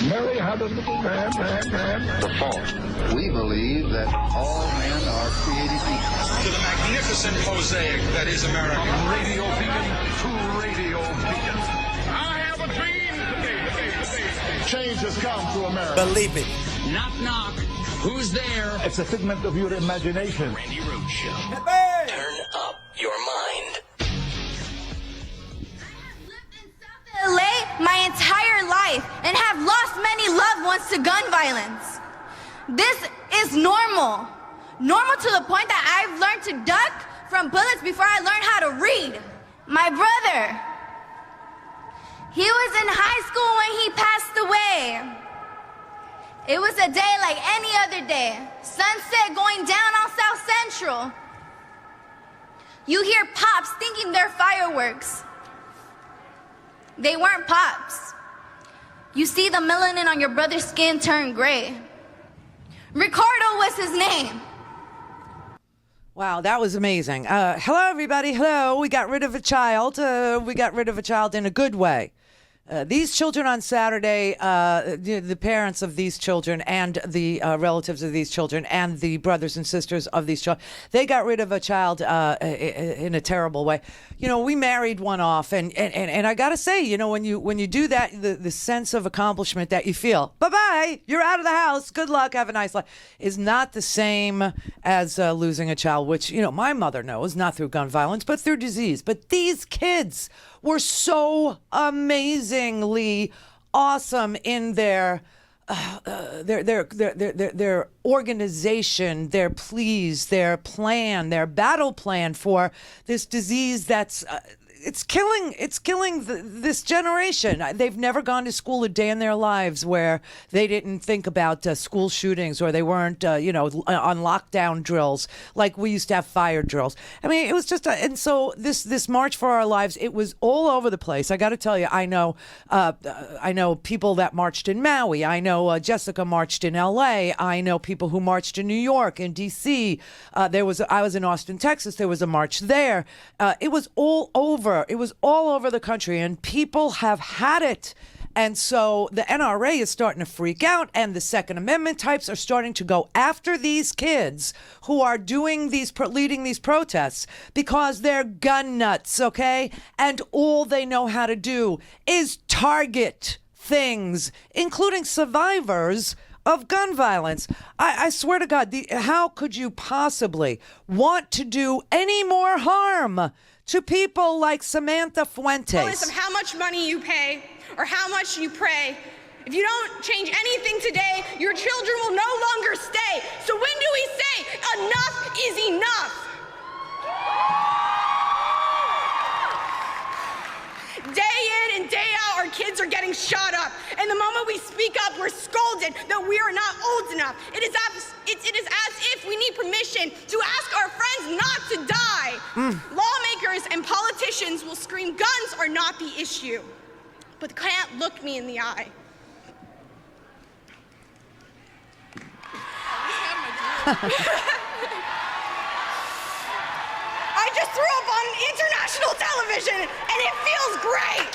Mary had a little man. The fault. We believe that all men are created equal. To the magnificent mosaic that is America. Radio beacon to radio beacon. I have a dream today. Change has come to America. Believe it. Knock, knock. Who's there? It's a figment of your imagination. Randi Rhodes Show. Hey. Turn up your mind. LA my entire life and have lost many loved ones to gun violence. This is normal. Normal to the point that I've learned to duck from bullets before I learned how to read. My brother, he was in high school when he passed away. It was a day like any other day. Sunset going down on South Central. You hear pops thinking they're fireworks. They weren't pops. You see the melanin on your brother's skin turn gray. Ricardo was his name. Wow, that was amazing. Hello, everybody. Hello. We got rid of a child. We got rid of a child in a good way. These children on Saturday, the parents of these children and the relatives of these children and the brothers and sisters of these children, they got rid of a child in a terrible way. You know, we married one off, and I got to say, you know, when you do that, the sense of accomplishment that you feel, bye-bye, you're out of the house, good luck, have a nice life, is not the same as losing a child, which, you know, my mother knows, not through gun violence, but through disease. But these kids were so amazingly awesome in their organization, their pleas, their plan, their battle plan for this disease that's it's killing this generation. They've never gone to school a day in their lives where they didn't think about school shootings, or they weren't, on lockdown drills like we used to have fire drills. I mean, it was just, and so this March for Our Lives, it was all over the place. I got to tell you, I know people that marched in Maui. I know Jessica marched in L.A. I know people who marched in New York and D.C. I was in Austin, Texas. There was a march there. It was all over. It was all over the country, and people have had it. And so the NRA is starting to freak out, and the Second Amendment types are starting to go after these kids who are leading these protests because they're gun nuts, okay? And all they know how to do is target things, including survivors of gun violence. I swear to God, how could you possibly want to do any more harm to people like Samantha Fuentes? Regardless of how much money you pay or how much you pray, if you don't change anything today, your children will no longer stay. So when do we say enough is enough? Day in and day out, our kids are getting shot up. And the moment we speak up, we're scolded that we are not old enough. It is as if we need permission to ask our friends not to die. Lawmakers and politicians will scream guns are not the issue, but can't look me in the eye. I just threw up on international television, and it feels great.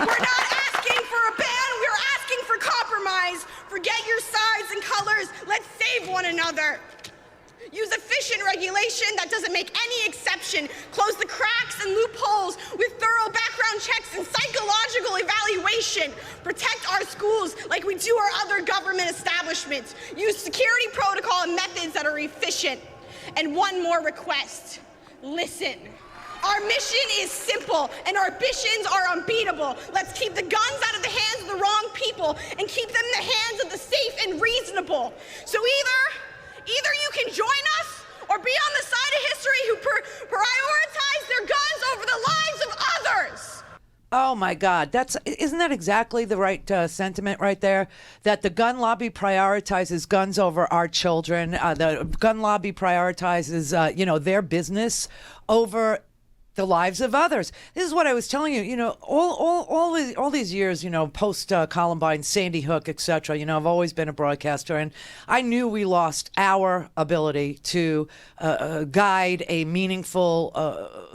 We're not asking for a ban, we're asking for compromise. Forget your sides and colors, let's save one another. Use efficient regulation that doesn't make any exception. Close the cracks and loopholes with thorough background checks and psychological evaluation. Protect our schools like we do our other government establishments. Use security protocol and methods that are efficient. And one more request, listen. Our mission is simple and our ambitions are unbeatable. Let's keep the guns out of the hands of the wrong people and keep them in the hands of the safe and reasonable. So either you can join us or be on the side of history who prioritize their guns over the lives of others. Oh my God, isn't that exactly the right sentiment right there? That the gun lobby prioritizes guns over our children. The gun lobby prioritizes, their business over the lives of others. This is what I was telling you. You know, all these years, you know, post Columbine, Sandy Hook, etc. You know, I've always been a broadcaster, and I knew we lost our ability to guide a meaningful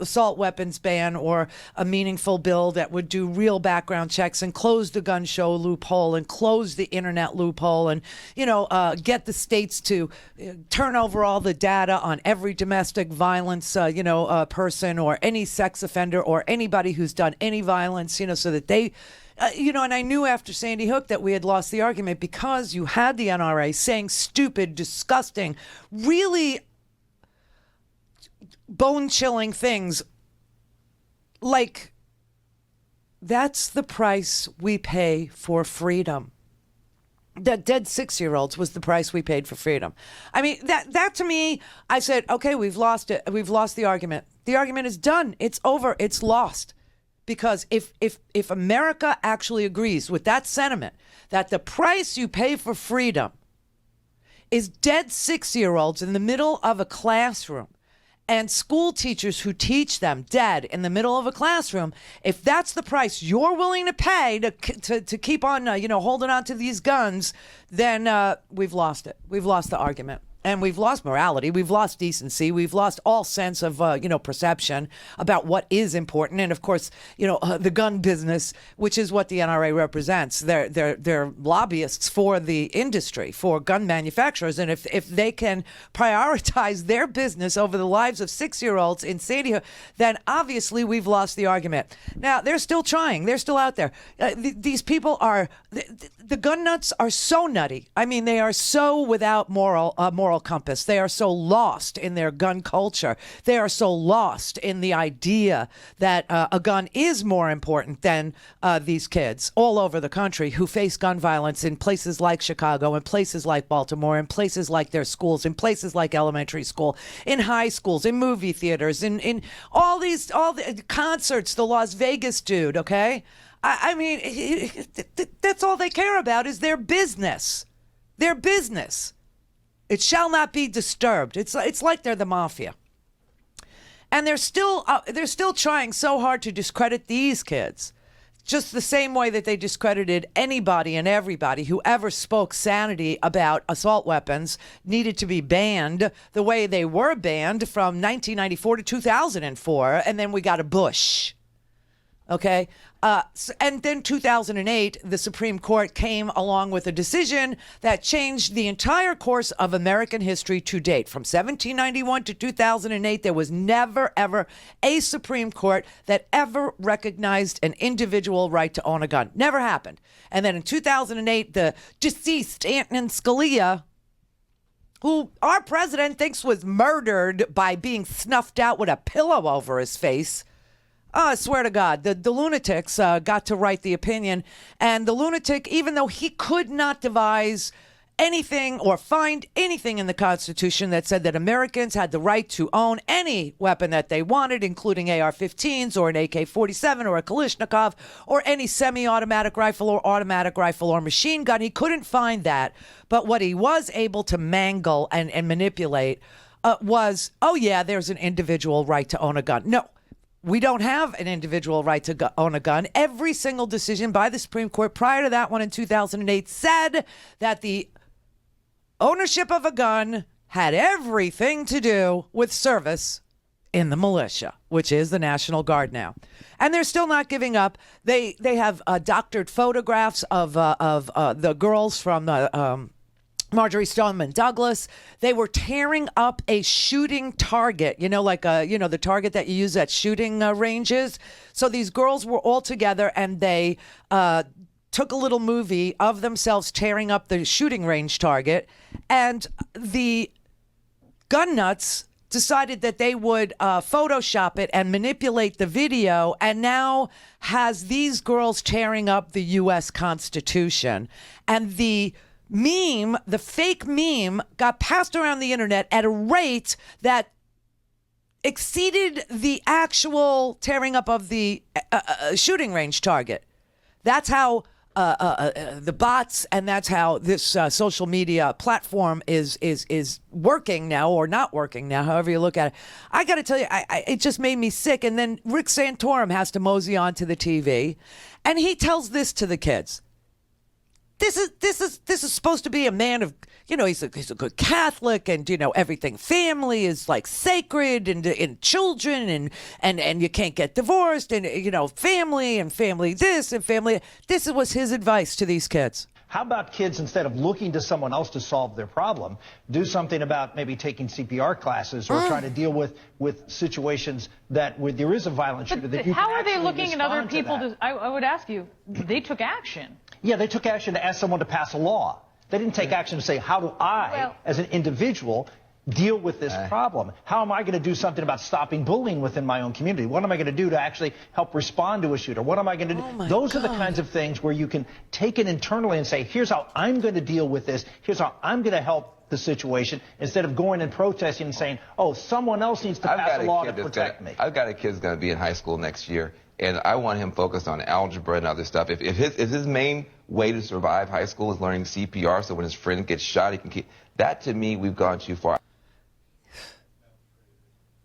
assault weapons ban or a meaningful bill that would do real background checks and close the gun show loophole and close the internet loophole and, you know, get the states to turn over all the data on every domestic violence, person or any sex offender or anybody who's done any violence, you know, so that they, and I knew after Sandy Hook that we had lost the argument because you had the NRA saying stupid, disgusting, really bone-chilling things like, that's the price we pay for freedom. That dead 6-year-olds was the price we paid for freedom. I mean, that to me, I said, okay, we've lost it. We've lost the argument. The argument is done. It's over. It's lost. Because if America actually agrees with that sentiment, that the price you pay for freedom is dead 6-year-olds in the middle of a classroom and school teachers who teach them dead in the middle of a classroom, if that's the price you're willing to pay to keep on, holding on to these guns, then we've lost it. We've lost the argument. And we've lost morality. We've lost decency. We've lost all sense of, perception about what is important. And of course, the gun business, which is what the NRA represents. They're lobbyists for the industry, for gun manufacturers. And if they can prioritize their business over the lives of 6-year-olds in Sandy Hook, then obviously we've lost the argument. Now, they're still trying. They're still out there. These people are, the gun nuts are so nutty. I mean, they are so without moral compass. They are so lost in their gun culture. They are so lost in the idea that a gun is more important than these kids all over the country who face gun violence in places like Chicago, in places like Baltimore, in places like their schools, in places like elementary school, in high schools, in movie theaters, in all the concerts, the Las Vegas dude, okay? I mean, that's all they care about is their business. Their business. It shall not be disturbed. It's like they're the mafia, and they're still trying so hard to discredit these kids, just the same way that they discredited anybody and everybody who ever spoke sanity about assault weapons needed to be banned the way they were banned from 1994 to 2004, and then we got a Bush. Okay. And then 2008, the Supreme Court came along with a decision that changed the entire course of American history to date. From 1791 to 2008, there was never, ever a Supreme Court that ever recognized an individual right to own a gun. Never happened. And then in 2008, the deceased Antonin Scalia, who our president thinks was murdered by being snuffed out with a pillow over his face. Oh, I swear to God, the lunatics got to write the opinion. And the lunatic, even though he could not devise anything or find anything in the Constitution that said that Americans had the right to own any weapon that they wanted, including AR-15s or an AK-47 or a Kalashnikov or any semi-automatic rifle or automatic rifle or machine gun, he couldn't find that. But what he was able to mangle and manipulate was, oh, yeah, there's an individual right to own a gun. No. We don't have an individual right to own a gun. Every single decision by the Supreme Court prior to that one in 2008 said that the ownership of a gun had everything to do with service in the militia, which is the National Guard now. And they're still not giving up. They have doctored photographs of the girls from the Marjorie Stoneman Douglas. They were tearing up a shooting target, the target that you use at shooting ranges. So these girls were all together and they took a little movie of themselves tearing up the shooting range target. And the gun nuts decided that they would Photoshop it and manipulate the video, and now has these girls tearing up the U.S. Constitution. And the fake meme got passed around the internet at a rate that exceeded the actual tearing up of the shooting range target. That's how the bots, and that's how this social media platform is working now, or not working now, however you look at it. I got to tell you, it just made me sick. And then Rick Santorum has to mosey onto the TV, and he tells this to the kids. This is supposed to be a man of, he's a good Catholic, and everything family is like sacred, and children and you can't get divorced, and family this and family. This was his advice to these kids. How about kids, instead of looking to someone else to solve their problem, do something about maybe taking CPR classes or trying to deal with situations where there is a violent shooter that you how can are they actually looking at other respond people? I would ask you, they took action. Yeah, they took action to ask someone to pass a law. They didn't take action to say, how do I, as an individual, deal with this problem? How am I going to do something about stopping bullying within my own community? What am I going to do to actually help respond to a shooter? What am I going to do? Those are the kinds of things where you can take it internally and say, here's how I'm going to deal with this. Here's how I'm going to help the situation, instead of going and protesting and saying, oh, someone else needs to pass a law to protect me. I've got a kid who's going to be in high school next year, and I want him focused on algebra and other stuff. If his main way to survive high school is learning CPR, so when his friend gets shot, he can keep that. To me, we've gone too far.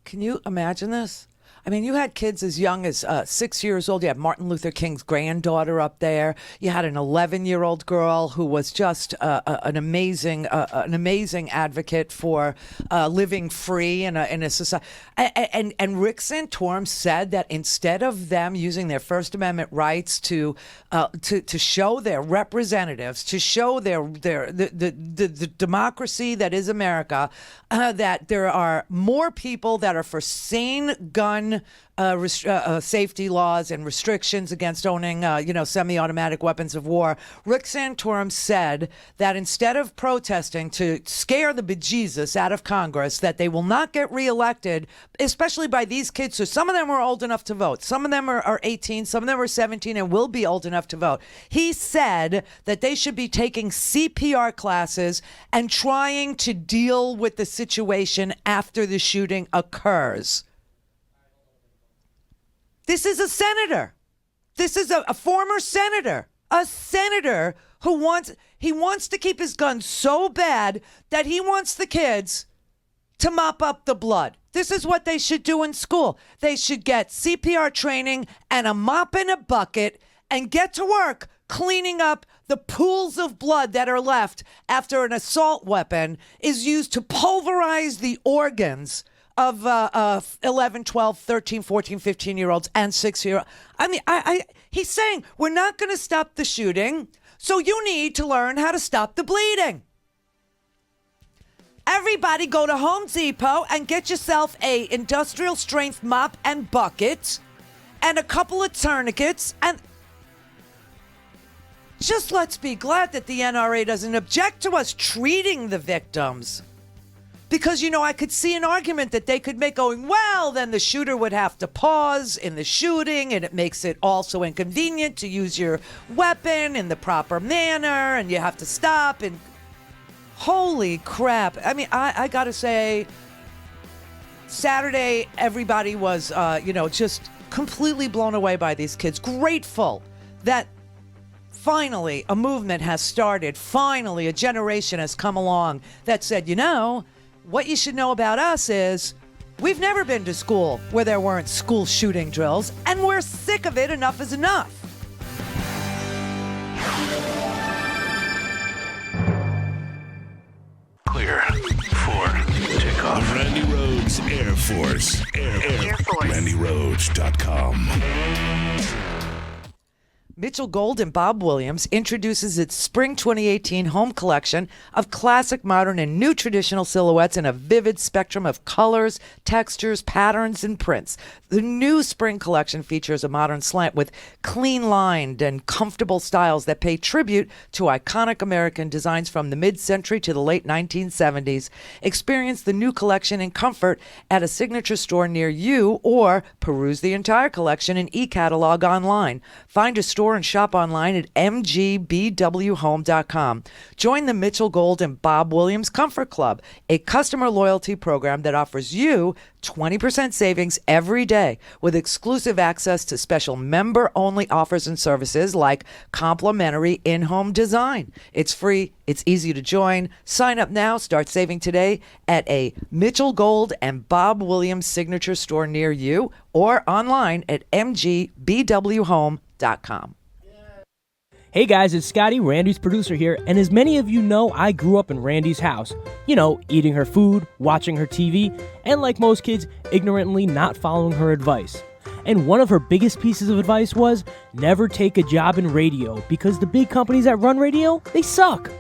Can you imagine this? I mean, you had kids as young as 6 years old. You had Martin Luther King's granddaughter up there. You had an 11-year-old girl who was just an amazing advocate for living free in a society. And Rick Santorum said that instead of them using their First Amendment rights to show their representatives, to show the democracy that is America, that there are more people that are for sane gun safety laws and restrictions against owning, semi-automatic weapons of war. Rick Santorum said that instead of protesting to scare the bejesus out of Congress, that they will not get reelected, especially by these kids. So some of them are old enough to vote. Some of them are 18. Some of them are 17 and will be old enough to vote. He said that they should be taking CPR classes and trying to deal with the situation after the shooting occurs. This is a senator. This is a former senator. A senator who wants to keep his gun so bad that he wants the kids to mop up the blood. This is what they should do in school. They should get CPR training and a mop and a bucket and get to work cleaning up the pools of blood that are left after an assault weapon is used to pulverize the organs of 11, 12, 13, 14, 15-year-olds and 6-year-olds. I mean, he's saying we're not going to stop the shooting, so you need to learn how to stop the bleeding. Everybody go to Home Depot and get yourself a industrial strength mop and bucket and a couple of tourniquets, and just let's be glad that the NRA doesn't object to us treating the victims. Because, I could see an argument that they could make going, well, then the shooter would have to pause in the shooting, and it makes it also inconvenient to use your weapon in the proper manner, and you have to stop. And holy crap. I mean, I got to say, Saturday, everybody was, just completely blown away by these kids. Grateful that finally a movement has started. Finally, a generation has come along that said, what you should know about us is we've never been to school where there weren't school shooting drills, and we're sick of it. Enough is enough. Clear for takeoff. The Randi Rhodes Air Force. Air Force. RandiRhodes.com. Mitchell Gold and Bob Williams introduces its Spring 2018 home collection of classic, modern, and new traditional silhouettes in a vivid spectrum of colors, textures, patterns, and prints. The new spring collection features a modern slant with clean-lined and comfortable styles that pay tribute to iconic American designs from the mid-century to the late 1970s. Experience the new collection in comfort at a signature store near you, or peruse the entire collection in e-catalog online. Find a store store and shop online at mgbwhome.com. Join the Mitchell Gold and Bob Williams Comfort Club, a customer loyalty program that offers you 20% savings every day with exclusive access to special member-only offers and services like complimentary in-home design. It's free. It's easy to join. Sign up now. Start saving today at a Mitchell Gold and Bob Williams signature store near you or online at mgbwhome.com. Hey guys, it's Scotty, Randy's producer here, and as many of you know, I grew up in Randy's house. You know, eating her food, watching her TV, and like most kids, ignorantly not following her advice. And one of her biggest pieces of advice was, never take a job in radio, because the big companies that run radio, they suck.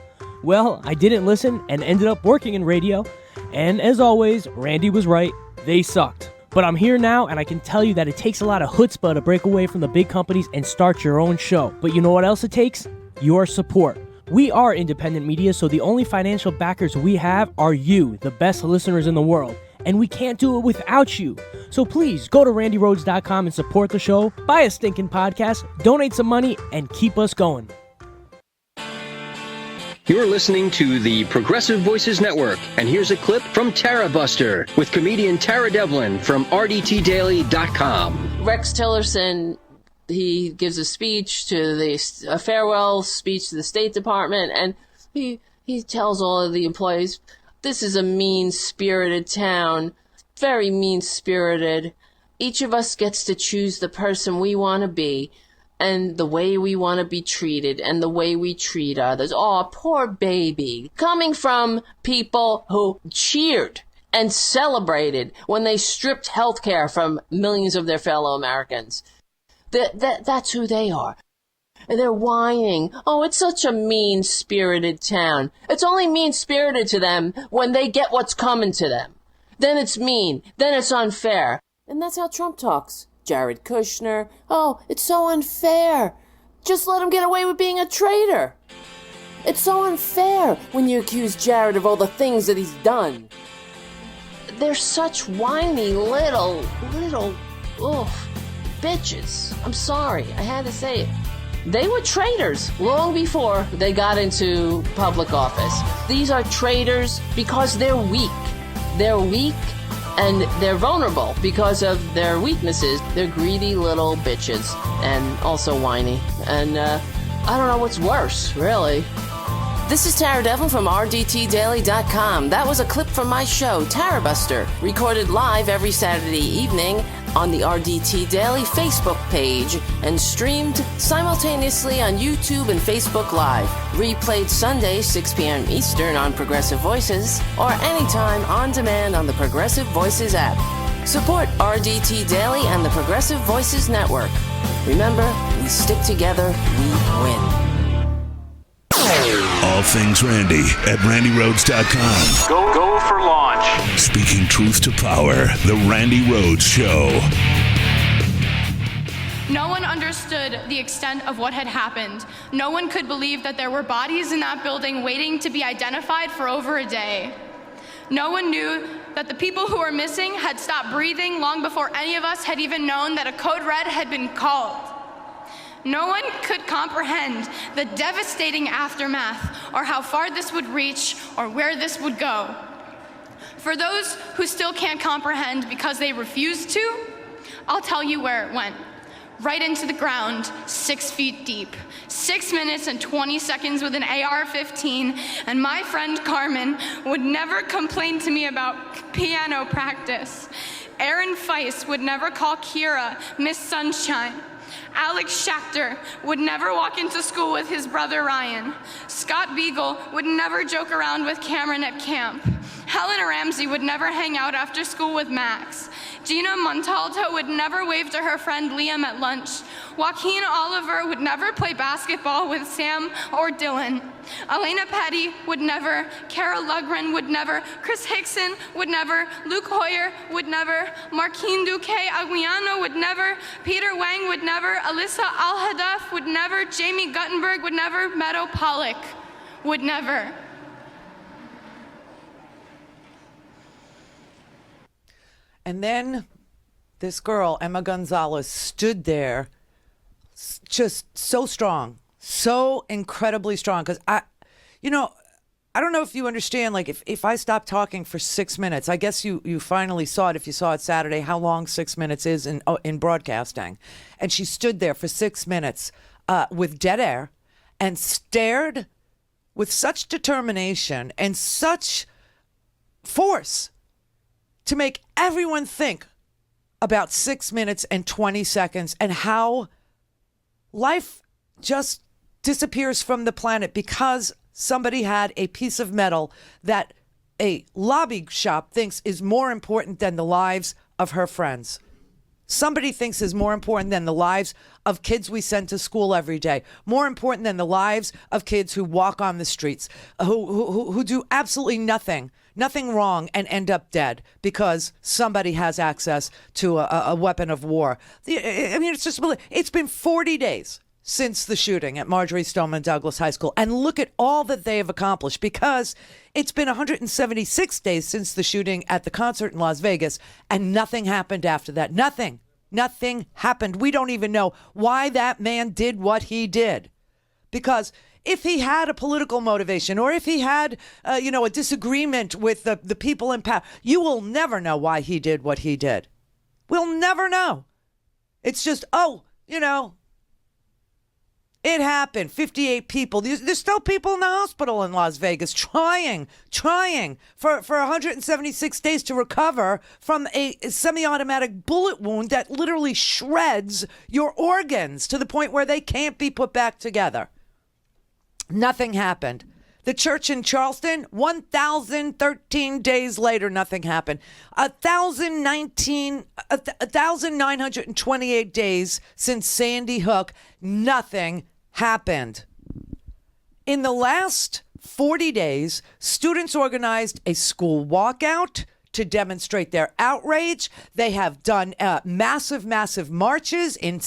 Well, I didn't listen and ended up working in radio, and as always, Randy was right, they sucked. But I'm here now, and I can tell you that it takes a lot of chutzpah to break away from the big companies and start your own show. But you know what else it takes? Your support. We are independent media, so the only financial backers we have are you, the best listeners in the world. And we can't do it without you. So please, go to randyrhodes.com and support the show, buy a stinking podcast, donate some money, and keep us going. You're listening to the Progressive Voices Network, and here's a clip from Tara Buster with comedian Tara Devlin from RDTDaily.com. Rex Tillerson, he gives a speech to a farewell speech to the State Department, and he tells all of the employees, this is a mean-spirited town, very mean-spirited. Each of us gets to choose the person we want to be, and the way we want to be treated, and the way we treat others. Oh, poor baby. Coming from people who cheered and celebrated when they stripped health care from millions of their fellow Americans. That's who they are. And they're whining, oh, it's such a mean-spirited town. It's only mean-spirited to them when they get what's coming to them. Then it's mean. Then it's unfair. And that's how Trump talks. Jared Kushner. Oh, it's so unfair. Just let him get away with being a traitor. It's so unfair when you accuse Jared of all the things that he's done. They're such whiny little, bitches. I'm sorry, I had to say it. They were traitors long before they got into public office. These are traitors because they're weak. They're weak. And they're vulnerable because of their weaknesses. They're greedy little bitches and also whiny. And I don't know what's worse, really. This is Tara Devlin from RDTDaily.com. That was a clip from my show, Tara Buster, recorded live every Saturday evening on the RDT Daily Facebook page and streamed simultaneously on YouTube and Facebook Live. Replayed Sunday, 6 p.m. Eastern on Progressive Voices, or anytime on demand on the Progressive Voices app. Support RDT Daily and the Progressive Voices Network. Remember, we stick together, we win. All things Randy at randyrhodes.com. Go for launch. Speaking truth to power, the Randi Rhodes Show. No one understood the extent of what had happened. No one could believe that there were bodies in that building waiting to be identified for over a day. No one knew that the people who were missing had stopped breathing long before any of us had even known that a code red had been called. No one could comprehend the devastating aftermath or how far this would reach or where this would go. For those who still can't comprehend because they refuse to, I'll tell you where it went. Right into the ground, 6 feet deep. 6 minutes and 20 seconds with an AR-15, and my friend Carmen would never complain to me about piano practice. Aaron Feist would never call Kira Miss Sunshine. Alex Schachter would never walk into school with his brother Ryan. Scott Beagle would never joke around with Cameron at camp. Helen Ramsey would never hang out after school with Max. Gina Montalto would never wave to her friend Liam at lunch. Joaquin Oliver would never play basketball with Sam or Dylan. Elena Petty would never. Carol Lugren would never. Chris Hickson would never. Luke Hoyer would never. Marquine Duque Aguiano would never. Peter Wang would never. Alyssa Al-Hadaf would never. Jamie Guttenberg would never. Meadow Pollock would never. And then this girl, Emma Gonzalez, stood there just so strong, so incredibly strong. Because I don't know if you understand, like, if I stop talking for 6 minutes, I guess you finally saw it if you saw it Saturday, how long 6 minutes is in broadcasting. And she stood there for 6 minutes with dead air and stared with such determination and such force to make everyone think about 6 minutes and 20 seconds and how life just disappears from the planet because somebody had a piece of metal that a lobby shop thinks is more important than the lives of her friends. Somebody thinks is more important than the lives of kids we send to school every day, more important than the lives of kids who walk on the streets, who do absolutely nothing wrong and end up dead because somebody has access to a weapon of war. I mean, it's been 40 days since the shooting at Marjorie Stoneman Douglas High School. And look at all that they have accomplished, because it's been 176 days since the shooting at the concert in Las Vegas, and nothing happened after that. Nothing happened. We don't even know why that man did what he did. Because if he had a political motivation, or if he had, a disagreement with the people in power, you will never know why he did what he did. We'll never know. It's just, it happened. 58 people. There's still people in the hospital in Las Vegas trying for 176 days to recover from a semi-automatic bullet wound that literally shreds your organs to the point where they can't be put back together. Nothing happened. The church in Charleston, 1,013 days later, nothing happened. 1,928 days since Sandy Hook, nothing happened. In the last 40 days, students organized a school walkout to demonstrate their outrage. They have done massive marches in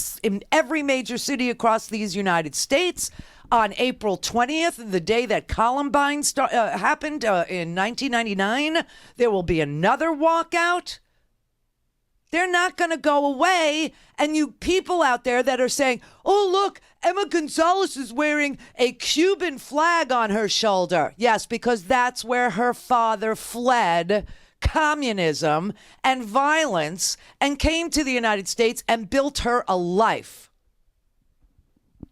every major city across these United States. On April 20th, the day that Columbine happened in 1999, there will be another walkout. They're not going to go away. And you people out there that are saying, oh, look, Emma Gonzalez is wearing a Cuban flag on her shoulder. Yes, because that's where her father fled communism and violence and came to the United States and built her a life.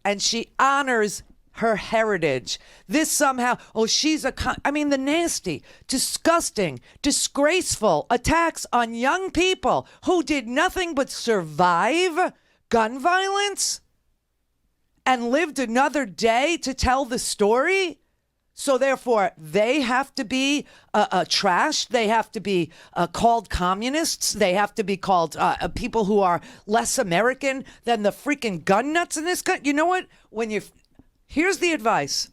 And she honors her heritage. This somehow, she's the nasty, disgusting, disgraceful attacks on young people who did nothing but survive gun violence and lived another day to tell the story. So therefore, they have to be trashed. They have to be called communists. They have to be called people who are less American than the freaking gun nuts in this country. You know what? Here's the advice.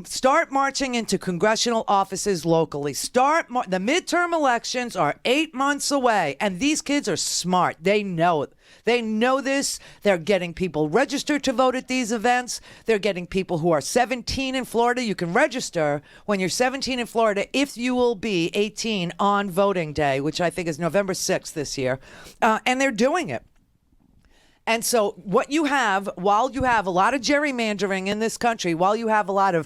Start marching into congressional offices locally. The midterm elections are 8 months away, and these kids are smart. They know it. They know this. They're getting people registered to vote at these events. They're getting people who are 17 in Florida. You can register when you're 17 in Florida if you will be 18 on voting day, which I think is November 6th this year. And they're doing it. And so what you have, while you have a lot of gerrymandering in this country, while you have a lot of,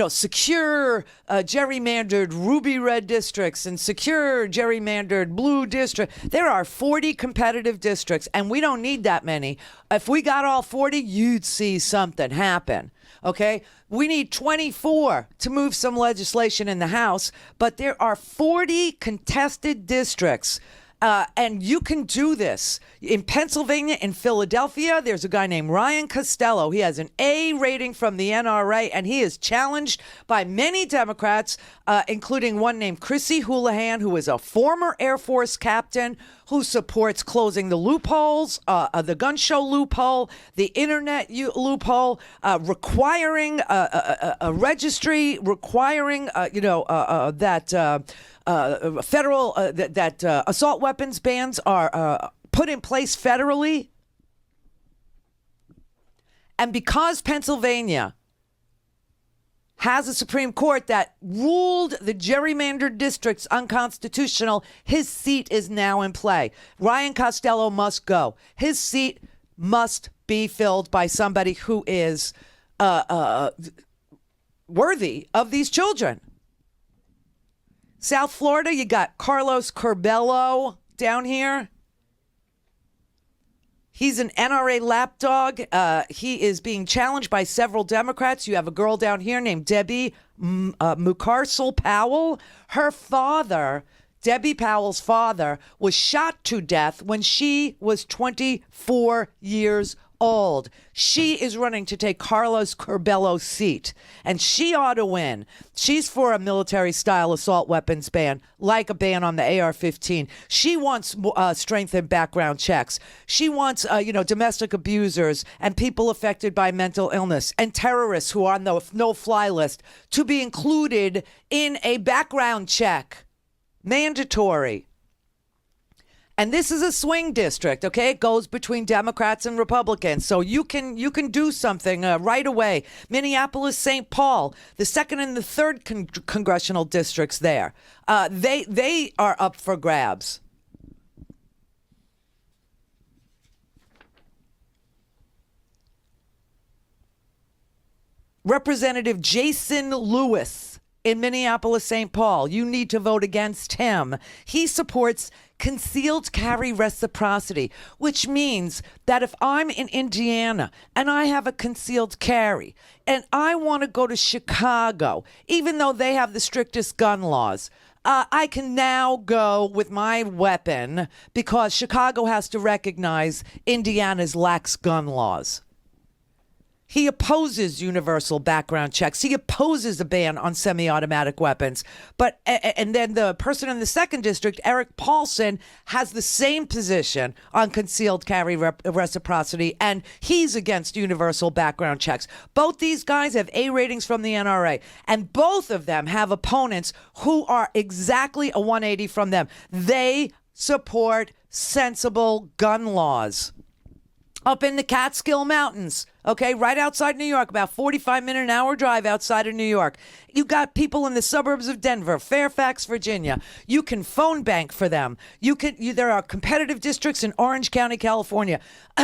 secure gerrymandered ruby red districts and secure gerrymandered blue district, there are 40 competitive districts, and we don't need that many. If we got all 40, you'd see something happen. Okay, we need 24 to move some legislation in the House, but there are 40 contested districts. And you can do this. In Pennsylvania, in Philadelphia, there's a guy named Ryan Costello. He has an A rating from the NRA, and he is challenged by many Democrats, including one named Chrissy Houlihan, who is a former Air Force captain who supports closing the loopholes, the gun show loophole, the internet loophole, requiring a registry, requiring, that federal that assault weapons bans are put in place federally. And because Pennsylvania has a Supreme Court that ruled the gerrymandered districts unconstitutional, his seat is now in play. Ryan Costello must go. His seat must be filled by somebody who is worthy of these children. South Florida, you got Carlos Curbelo down here. He's an NRA lapdog. He is being challenged by several Democrats. You have a girl down here named Debbie Mucarsel Powell. Her father, Debbie Powell's father, was shot to death when she was 24 years old. She is running to take Carlos Curbelo's seat, and she ought to win. She's for a military-style assault weapons ban, like a ban on the AR-15. She wants strengthened background checks. She wants, domestic abusers and people affected by mental illness and terrorists who are on the no-fly list to be included in a background check. Mandatory. And this is a swing district, okay? It goes between Democrats and Republicans. So you can do something right away. Minneapolis, St. Paul, the second and the third congressional districts there. They are up for grabs. Representative Jason Lewis in Minneapolis, St. Paul. You need to vote against him. He supports concealed carry reciprocity, which means that if I'm in Indiana and I have a concealed carry and I want to go to Chicago, even though they have the strictest gun laws, I can now go with my weapon because Chicago has to recognize Indiana's lax gun laws. He opposes universal background checks. He opposes a ban on semi-automatic weapons. And then the person in the second district, Eric Paulson, has the same position on concealed carry reciprocity, and he's against universal background checks. Both these guys have A ratings from the NRA, and both of them have opponents who are exactly a 180 from them. They support sensible gun laws. Up in the Catskill Mountains, okay, right outside New York, about 45-minute an hour drive outside of New York. You got people in the suburbs of Denver, Fairfax, Virginia. You can phone bank for them. There are competitive districts in Orange County, California,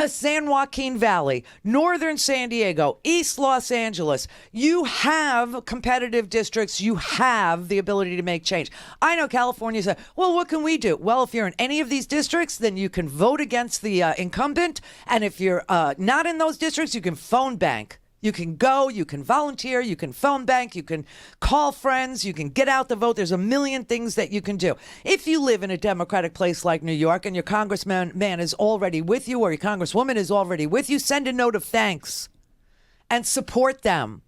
San Joaquin Valley, northern San Diego, East Los Angeles. You have competitive districts. You have the ability to make change. I know California said, well, what can we do? Well, if you're in any of these districts, then you can vote against the incumbent. And if you're not in those districts, you can phone bank. You can go, you can volunteer, you can phone bank, you can call friends, you can get out the vote. There's a million things that you can do. If you live in a Democratic place like New York and your congressman is already with you or your congresswoman is already with you, send a note of thanks and support them.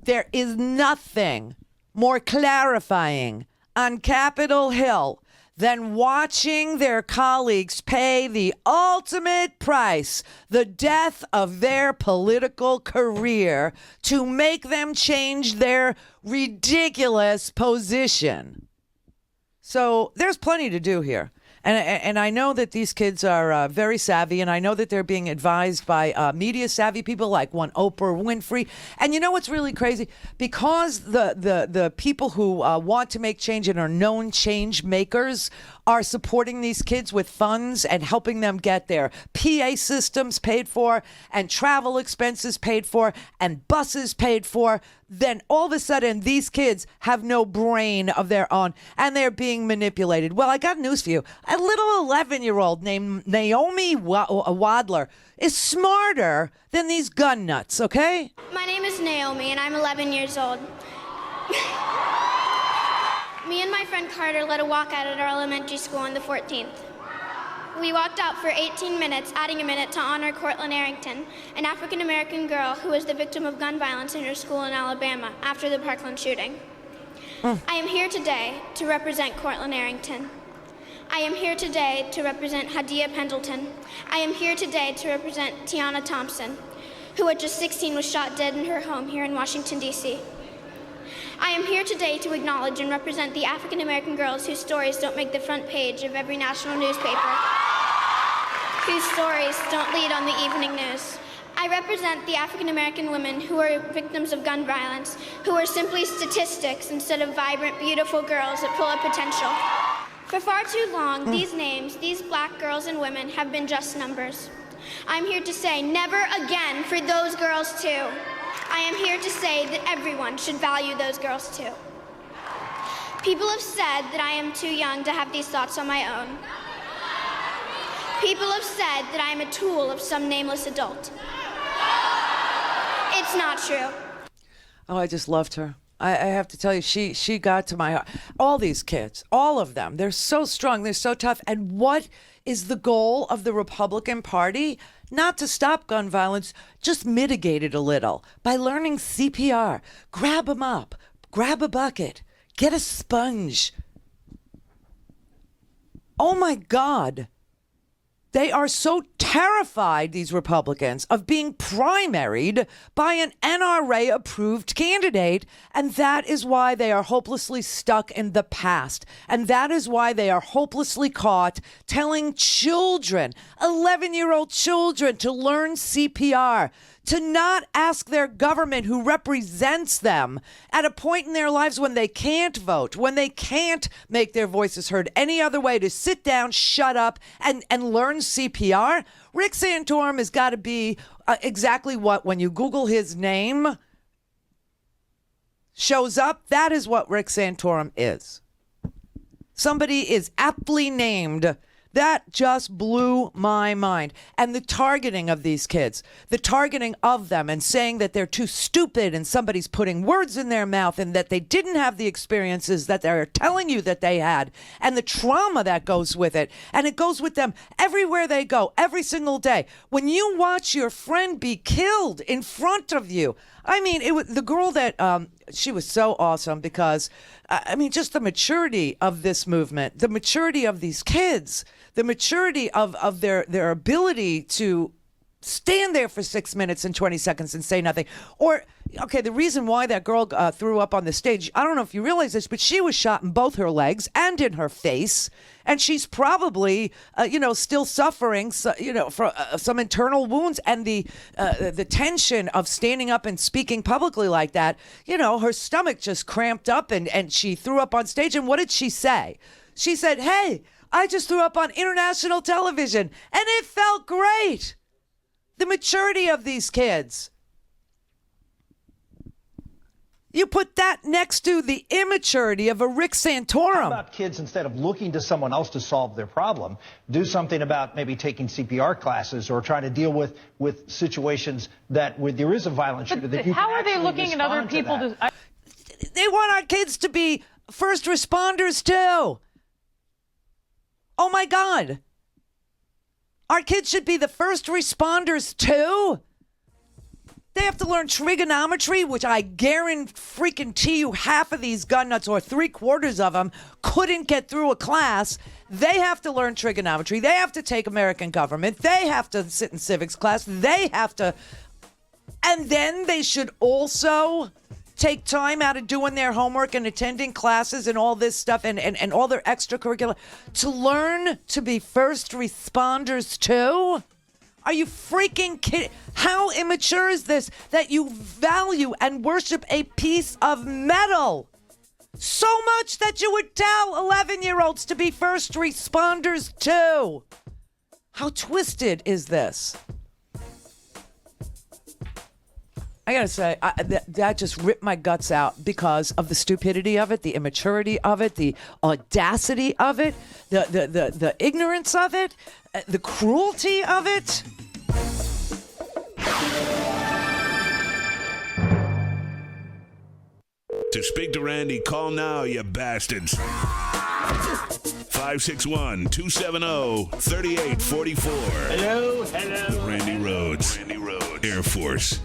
There is nothing more clarifying on Capitol Hill than watching their colleagues pay the ultimate price, the death of their political career, to make them change their ridiculous position. So there's plenty to do here. And I know that these kids are very savvy, and I know that they're being advised by media savvy people like one Oprah Winfrey. And you know what's really crazy? Because the people who want to make change and are known change makers are supporting these kids with funds and helping them get their PA systems paid for and travel expenses paid for and buses paid for, then all of a sudden these kids have no brain of their own and they're being manipulated. Well, I got news for you. A little 11-year-old named Naomi Wadler is smarter than these gun nuts, okay? My name is Naomi, and I'm 11 years old. Me and my friend Carter led a walk out at our elementary school on the 14th. We walked out for 18 minutes, adding a minute to honor Cortland Arrington, an African-American girl who was the victim of gun violence in her school in Alabama after the Parkland shooting. I am here today to represent Cortland Arrington. I am here today to represent Hadia Pendleton. I am here today to represent Tiana Thompson, who at just 16 was shot dead in her home here in Washington, D.C. I am here today to acknowledge and represent the African-American girls whose stories don't make the front page of every national newspaper, whose stories don't lead on the evening news. I represent the African-American women who are victims of gun violence, who are simply statistics instead of vibrant, beautiful girls that full of potential. For far too long, these names, these black girls and women, have been just numbers. I'm here to say never again for those girls too. I am here to say that everyone should value those girls too. People have said that I am too young to have these thoughts on my own. People have said that I am a tool of some nameless adult. It's not true. Oh, I just loved her. I have to tell you, she got to my heart. All these kids, all of them, they're so strong, they're so tough. And what is the goal of the Republican Party? Not to stop gun violence, just mitigate it a little by learning CPR. Grab them up, grab a bucket, get a sponge. Oh my God. They are so terrified, these Republicans, of being primaried by an NRA-approved candidate, and that is why they are hopelessly stuck in the past. And that is why they are hopelessly caught telling children, 11-year-old children, to learn CPR, to not ask their government who represents them at a point in their lives when they can't vote, when they can't make their voices heard any other way, to sit down, shut up, and learn CPR. Rick Santorum has got to be exactly what, when you Google his name, shows up. That is what Rick Santorum is. Somebody is aptly named. That just blew my mind. And the targeting of these kids, the targeting of them and saying that they're too stupid and somebody's putting words in their mouth and that they didn't have the experiences that they're telling you that they had, and the trauma that goes with it. And it goes with them everywhere they go, every single day. When you watch your friend be killed in front of you, I mean, it was the girl that she was so awesome because, I mean, just the maturity of this movement, the maturity of these kids, the maturity of their ability to stand there for 6 minutes and 20 seconds and say nothing. Or, okay, the reason why that girl threw up on the stage, I don't know if you realize this, but she was shot in both her legs and in her face. And she's probably, still suffering, from some internal wounds, and the tension of standing up and speaking publicly like that. Her stomach just cramped up, and she threw up on stage. And what did she say? She said, "Hey, I just threw up on international television, and it felt great." The maturity of these kids. You put that next to the immaturity of a Rick Santorum. How about kids, instead of looking to someone else to solve their problem, do something about maybe taking CPR classes or trying to deal with situations where there is a violent shooter? That you how are they looking at other people to? They want our kids to be first responders too. Oh my God. Our kids should be the first responders too. They have to learn trigonometry, which I guarantee you half of these gun nuts, or 3/4 of them, couldn't get through a class. They have to learn trigonometry. They have to take American government. They have to sit in civics class. They have to. And then they should also take time out of doing their homework and attending classes and all this stuff and all their extracurricular to learn to be first responders too. Are you freaking kidding? How immature is this that you value and worship a piece of metal so much that you would tell 11-year-olds to be first responders too? How twisted is this? I gotta say, that just ripped my guts out because of the stupidity of it, the immaturity of it, the audacity of it, the ignorance of it, the cruelty of it. To speak to Randi, call now, you bastards. 561-270-3844. Hello. The Randi Rhodes Air Force.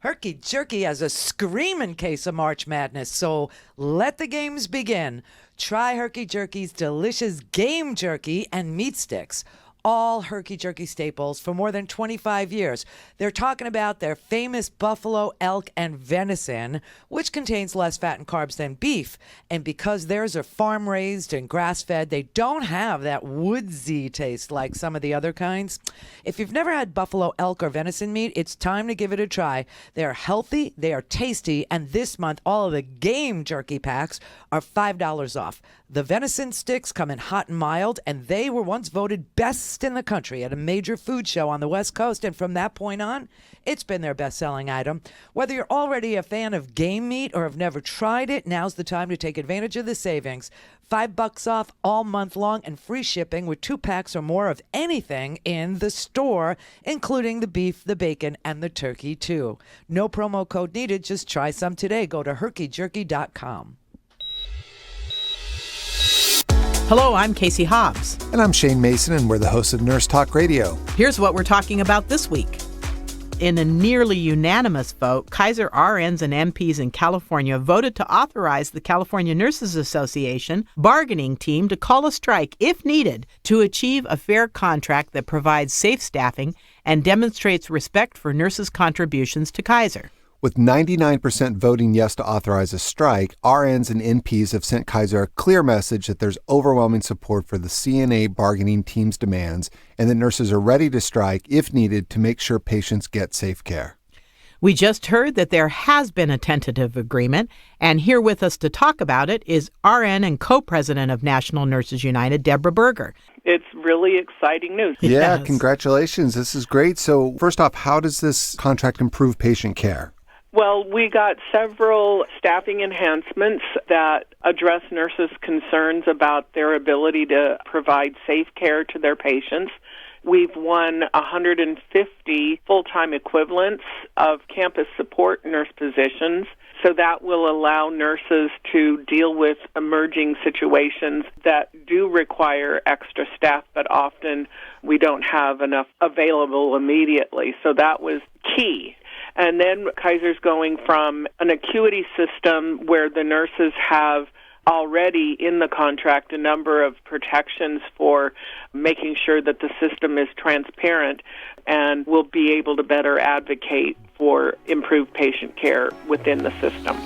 Herky Jerky has a screaming case of March Madness, so let the games begin. Try Herky Jerky's delicious game jerky and meat sticks. all herky-jerky staples for more than 25 years. They're talking about their famous buffalo, elk, and venison, which contains less fat and carbs than beef. And because theirs are farm-raised and grass-fed, they don't have that woodsy taste like some of the other kinds. If you've never had buffalo, elk, or venison meat, it's time to give it a try. They are healthy, they are tasty, and this month, all of the game jerky packs are $5 off. The venison sticks come in hot and mild, and they were once voted best in the country at a major food show on the West Coast, and from that point on, it's been their best-selling item. Whether you're already a fan of game meat or have never tried it, now's the time to take advantage of the savings. $5 off all month long and free shipping with 2 packs or more of anything in the store, including the beef, the bacon, and the turkey, too. No promo code needed. Just try some today. Go to herkyjerky.com. Hello, I'm Casey Hobbs. And I'm Shane Mason, and we're the hosts of Nurse Talk Radio. Here's what we're talking about this week. In a nearly unanimous vote, Kaiser RNs and MPs in California voted to authorize the California Nurses Association bargaining team to call a strike if needed to achieve a fair contract that provides safe staffing and demonstrates respect for nurses' contributions to Kaiser. With 99% voting yes to authorize a strike, RNs and NPs have sent Kaiser a clear message that there's overwhelming support for the CNA bargaining team's demands and that nurses are ready to strike if needed to make sure patients get safe care. We just heard that there has been a tentative agreement, and here with us to talk about it is RN and co-president of National Nurses United, Deborah Berger. It's really exciting news. Yeah, Congratulations. This is great. So first off, how does this contract improve patient care? Well, we got several staffing enhancements that address nurses' concerns about their ability to provide safe care to their patients. We've won 150 full-time equivalents of campus support nurse positions, so that will allow nurses to deal with emerging situations that do require extra staff, but often we don't have enough available immediately. So that was key. And then Kaiser's going from an acuity system where the nurses have already in the contract a number of protections for making sure that the system is transparent and will be able to better advocate for improved patient care within the system.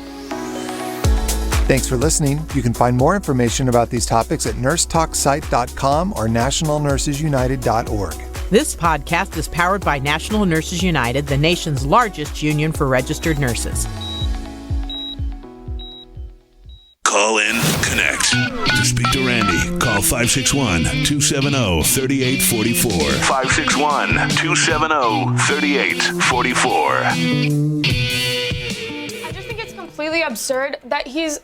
Thanks for listening. You can find more information about these topics at nursetalksite.com or nationalnursesunited.org. This podcast is powered by National Nurses United, the nation's largest union for registered nurses. Call in, connect. To speak to Randi, call 561-270-3844. 561-270-3844. I just think it's completely absurd that he's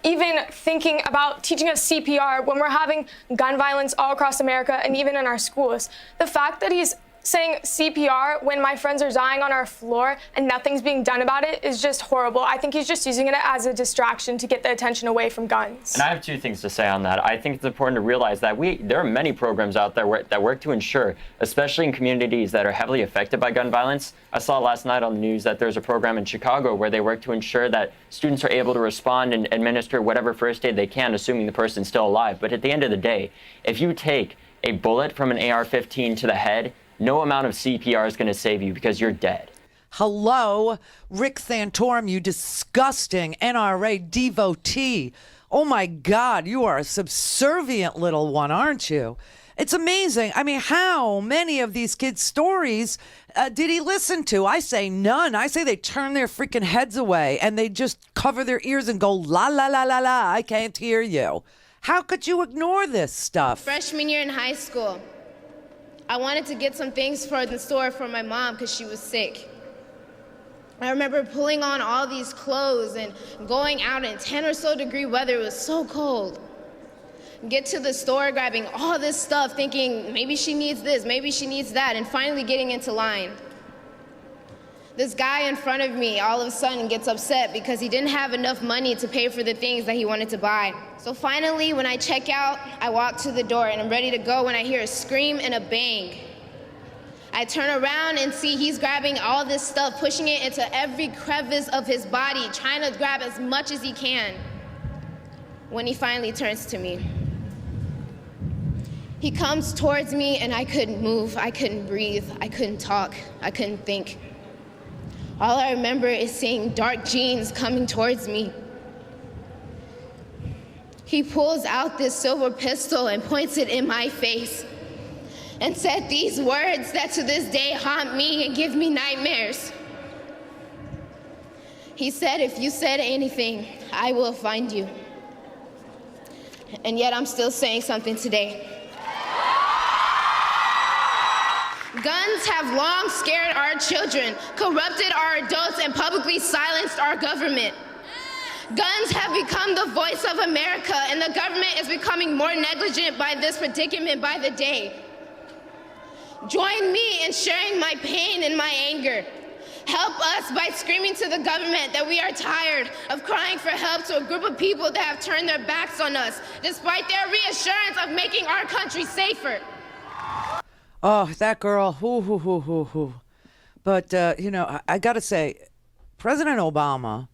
even thinking about teaching us CPR when we're having gun violence all across America and even in our schools. The fact that he's saying CPR when my friends are dying on our floor and nothing's being done about it is just horrible. I think he's just using it as a distraction to get the attention away from guns. And I have 2 things to say on that. I think it's important to realize that there are many programs out there that work to ensure, especially in communities that are heavily affected by gun violence. I saw last night on the news that there's a program in Chicago where they work to ensure that students are able to respond and administer whatever first aid they can, assuming the person's still alive. But at the end of the day, if you take a bullet from an AR-15 to the head, no amount of CPR is going to save you because you're dead. Hello, Rick Santorum, you disgusting NRA devotee. Oh my God, you are a subservient little one, aren't you? It's amazing. I mean, how many of these kids' stories did he listen to? I say none. I say they turn their freaking heads away and they just cover their ears and go, la, la, la, la, la, I can't hear you. How could you ignore this stuff? Freshman year in high school, I wanted to get some things for the store for my mom because she was sick. I remember pulling on all these clothes and going out in 10 or so degree weather. It was so cold. Get to the store, grabbing all this stuff, thinking maybe she needs this, maybe she needs that, and finally getting into line. This guy in front of me all of a sudden gets upset because he didn't have enough money to pay for the things that he wanted to buy. So finally, when I check out, I walk to the door and I'm ready to go when I hear a scream and a bang. I turn around and see he's grabbing all this stuff, pushing it into every crevice of his body, trying to grab as much as he can. When he finally turns to me, He comes towards me and I couldn't move, I couldn't breathe, I couldn't talk, I couldn't think. All I remember is seeing dark jeans coming towards me. He pulls out this silver pistol and points it in my face and said these words that to this day haunt me and give me nightmares. He said, if you said anything, I will find you. And yet I'm still saying something today. Guns have long scared our children, corrupted our adults, and publicly silenced our government. Guns have become the voice of America, and the government is becoming more negligent by this predicament by the day. Join me in sharing my pain and my anger. Help us by screaming to the government that we are tired of crying for help to a group of people that have turned their backs on us, despite their reassurance of making our country safer. Oh, that girl. But, I got to say, President Obama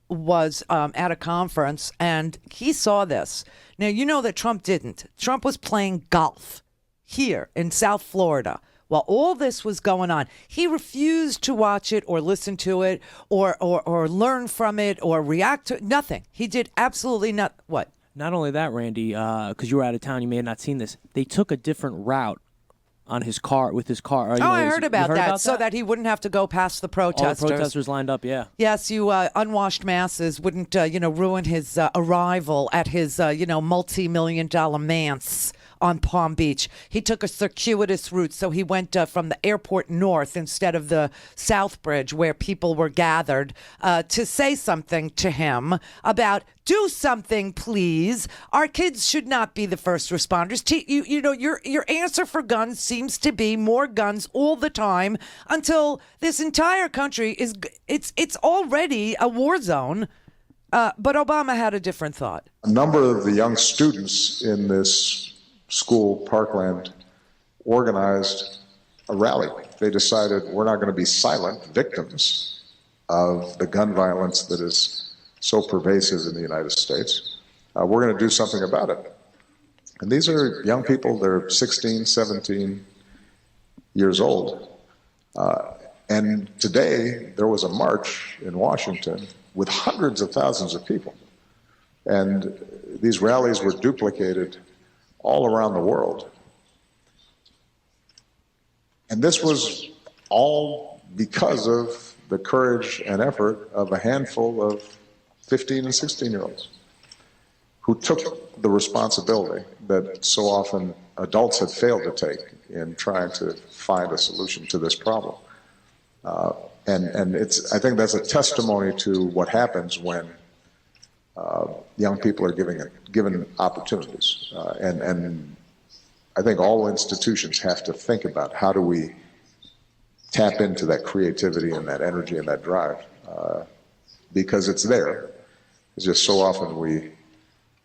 was at a conference and he saw this. Now, you know that Trump didn't. Trump was playing golf here in South Florida while all this was going on. He refused to watch it or listen to it or learn from it or react to it. Nothing. He did absolutely not. What? Not only that, Randy, because you were out of town, you may have not seen this. They took a different route on his car, with his car. I heard about that, so that he wouldn't have to go past the protesters. All the protesters lined up, yeah. Yes, you unwashed masses wouldn't, ruin his arrival at his, multi-million-dollar manse on Palm Beach. He took a circuitous route, so he went from the airport north instead of the South Bridge where people were gathered to say something to him about do something, please. Our kids should not be the first responders. Your answer for guns seems to be more guns all the time until this entire country it's already a war zone. But Obama had a different thought. A number of the young students in this school, Parkland, organized a rally. They decided we're not going to be silent victims of the gun violence that is so pervasive in the United States. We're going to do something about it. And these are young people, they're 16, 17 years old. And today there was a march in Washington with hundreds of thousands of people. And these rallies were duplicated all around the world. And this was all because of the courage and effort of a handful of 15 and 16-year-olds who took the responsibility that so often adults have failed to take in trying to find a solution to this problem. And I think that's a testimony to what happens when young people are given opportunities. And I think all institutions have to think about how do we tap into that creativity and that energy and that drive, because it's there. It's just so often we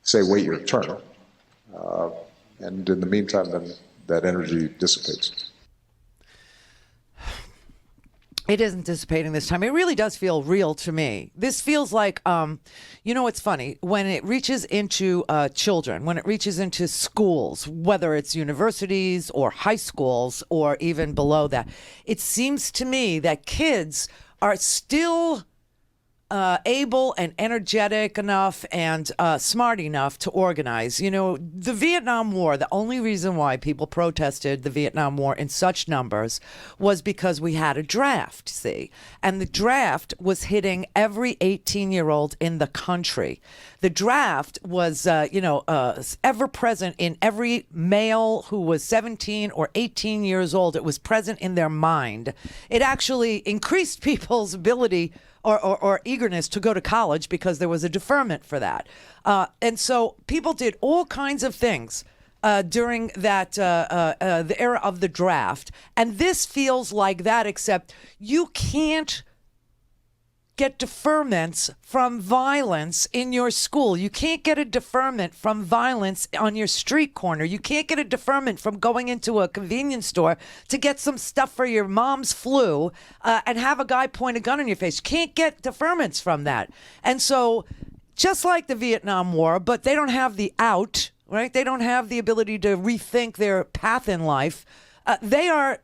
say, wait your turn. And in the meantime, then that energy dissipates. It isn't dissipating this time. It really does feel real to me. This feels like, it's funny. When it reaches into children, when it reaches into schools, whether it's universities or high schools or even below that, it seems to me that kids are still able and energetic enough and smart enough to organize. The Vietnam War, the only reason why people protested the Vietnam War in such numbers was because we had a draft, see? And the draft was hitting every 18-year-old in the country. The draft was, ever present in every male who was 17 or 18 years old. It was present in their mind. It actually increased people's ability or eagerness to go to college because there was a deferment for that. And so people did all kinds of things during that the era of the draft. And this feels like that, except you can't get deferments from violence in your school. You can't get a deferment from violence on your street corner. You can't get a deferment from going into a convenience store to get some stuff for your mom's flu and have a guy point a gun in your face. You can't get deferments from that. And so just like the Vietnam War, but they don't have the out, right? They don't have the ability to rethink their path in life. They are